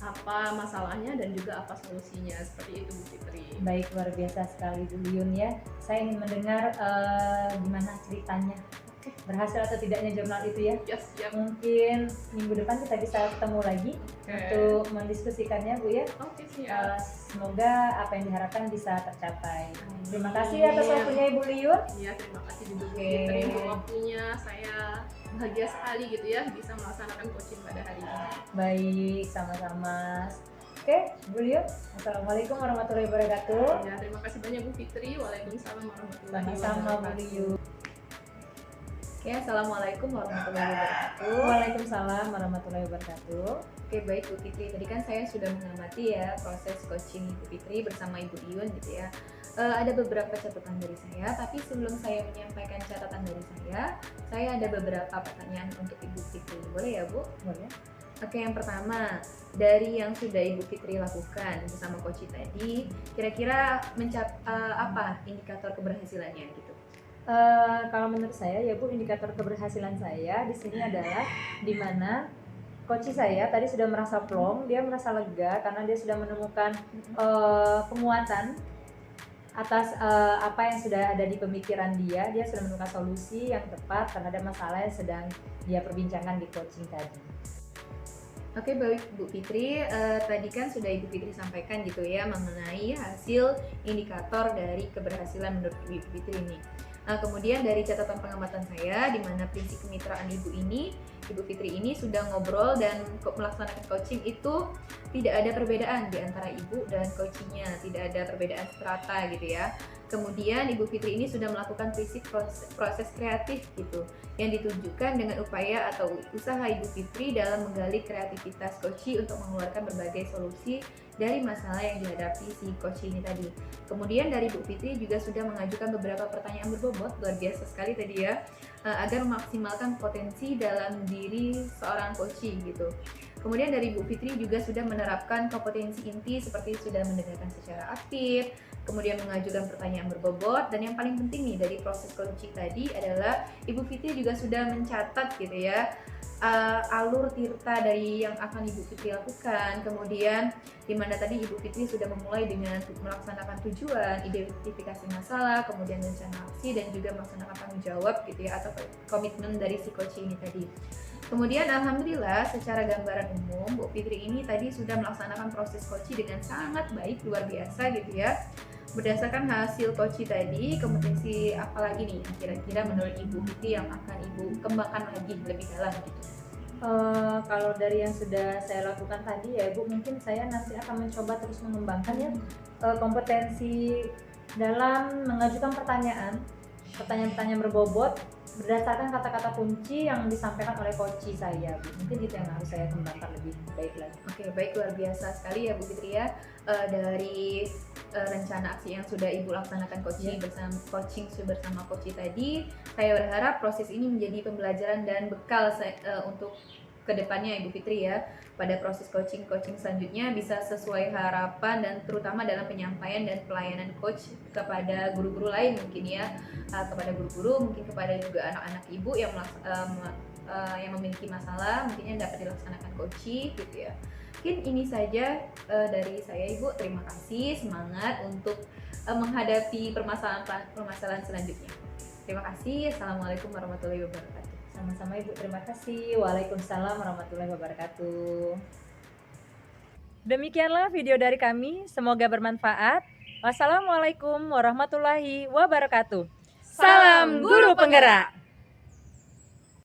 [SPEAKER 3] apa masalahnya dan juga apa solusinya, seperti itu Bu Fitri.
[SPEAKER 1] Baik, luar biasa sekali Bu Liun ya. Saya ingin mendengar gimana ceritanya, berhasil atau tidaknya jurnal itu ya.
[SPEAKER 3] Yes, siap.
[SPEAKER 1] Mungkin minggu depan kita bisa ketemu lagi untuk mendiskusikannya Bu ya.
[SPEAKER 3] Oke, siap.
[SPEAKER 1] Semoga apa yang diharapkan bisa tercapai. Terima kasih atas waktunya Ibu Liun.
[SPEAKER 3] Iya, terima kasih juga Bu Fitri untuk waktunya. Saya bahagia sekali gitu ya bisa melaksanakan coaching pada hari ini.
[SPEAKER 1] Baik, sama-sama. Oke, Bu Liun, Assalamualaikum warahmatullahi wabarakatuh.
[SPEAKER 3] Ya, terima kasih banyak Bu Fitri. Waalaikumsalam warahmatullahi
[SPEAKER 1] Sama-sama Bu
[SPEAKER 3] wabarakatuh.
[SPEAKER 1] Liun.
[SPEAKER 2] Oke, assalamualaikum warahmatullahi wabarakatuh.
[SPEAKER 1] Waalaikumsalam warahmatullahi wabarakatuh.
[SPEAKER 2] Oke, baik Bu Fitri. Tadi kan saya sudah mengamati ya proses coaching Ibu Fitri bersama Ibu Liun gitu ya. Ada beberapa catatan dari saya, tapi sebelum saya menyampaikan catatan dari saya ada beberapa pertanyaan untuk Ibu Fitri. Boleh ya Bu?
[SPEAKER 1] Boleh.
[SPEAKER 2] Oke, yang pertama, dari yang sudah Ibu Fitri lakukan bersama coach tadi, kira-kira apa indikator keberhasilannya gitu?
[SPEAKER 1] Kalau menurut saya ya Bu, indikator keberhasilan saya di sini adalah di mana coach saya tadi sudah merasa plong, dia merasa lega karena dia sudah menemukan penguatan atas apa yang sudah ada di pemikiran dia sudah menemukan solusi yang tepat terhadap masalah yang sedang dia perbincangkan di coaching tadi.
[SPEAKER 2] Oke, baik Bu Fitri, tadi kan sudah Ibu Fitri sampaikan gitu ya mengenai hasil indikator dari keberhasilan menurut Ibu Fitri ini. Kemudian dari catatan pengamatan saya, di mana prinsip kemitraan Ibu Fitri ini sudah ngobrol dan melaksanakan coaching itu tidak ada perbedaan di antara Ibu dan coachingnya, tidak ada perbedaan strata gitu ya. Kemudian Ibu Fitri ini sudah melakukan prinsip proses kreatif gitu, yang ditunjukkan dengan upaya atau usaha Ibu Fitri dalam menggali kreativitas coaching untuk mengeluarkan berbagai solusi dari masalah yang dihadapi si coach ini tadi. Kemudian dari Ibu Fitri juga sudah mengajukan beberapa pertanyaan berbobot, luar biasa sekali tadi ya, agar memaksimalkan potensi dalam diri seorang coach gitu. Kemudian dari Ibu Fitri juga sudah menerapkan kompetensi inti seperti sudah mendengarkan secara aktif, kemudian mengajukan pertanyaan berbobot, dan yang paling penting nih dari proses coaching tadi adalah Ibu Fitri juga sudah mencatat gitu ya alur tirta dari yang akan Ibu Fitri lakukan. Kemudian di mana tadi Ibu Fitri sudah memulai dengan melaksanakan tujuan, identifikasi masalah, kemudian rencana aksi, dan juga melaksanakan tanggung jawab gitu ya atau komitmen dari si coach ini tadi. Kemudian alhamdulillah secara gambaran umum Bu Fitri ini tadi sudah melaksanakan proses coaching dengan sangat baik, luar biasa gitu ya. Berdasarkan hasil coaching tadi, kompetensi apa lagi nih kira-kira menurut Ibu Fitri yang akan Ibu kembangkan lagi lebih dalam gitu?
[SPEAKER 1] Kalau dari yang sudah saya lakukan tadi ya Bu, mungkin saya nanti akan mencoba terus mengembangkan ya kompetensi dalam mengajukan pertanyaan berbobot berdasarkan kata-kata kunci yang disampaikan oleh coach saya Bu. Mungkin itu yang harus saya kembangkan lebih baik lagi.
[SPEAKER 2] Oke, baik, luar biasa sekali ya Bu Fitri ya. Dari rencana aksi yang sudah Ibu laksanakan coaching bersama coach tadi, saya berharap proses ini menjadi pembelajaran dan bekal untuk kedepannya Ibu Fitri ya, pada proses coaching selanjutnya bisa sesuai harapan dan terutama dalam penyampaian dan pelayanan coach kepada guru-guru lain mungkin ya, kepada guru-guru, mungkin kepada juga anak-anak Ibu yang memiliki masalah mungkin yang dapat dilaksanakan coaching gitu ya. Mungkin ini saja dari saya Ibu, terima kasih, semangat untuk menghadapi permasalahan selanjutnya. Terima kasih, Assalamualaikum warahmatullahi wabarakatuh.
[SPEAKER 1] Sama-sama Ibu, terima kasih. Waalaikumsalam warahmatullahi wabarakatuh. Demikianlah video dari kami, semoga bermanfaat. Wassalamualaikum warahmatullahi wabarakatuh. Salam Guru Penggerak.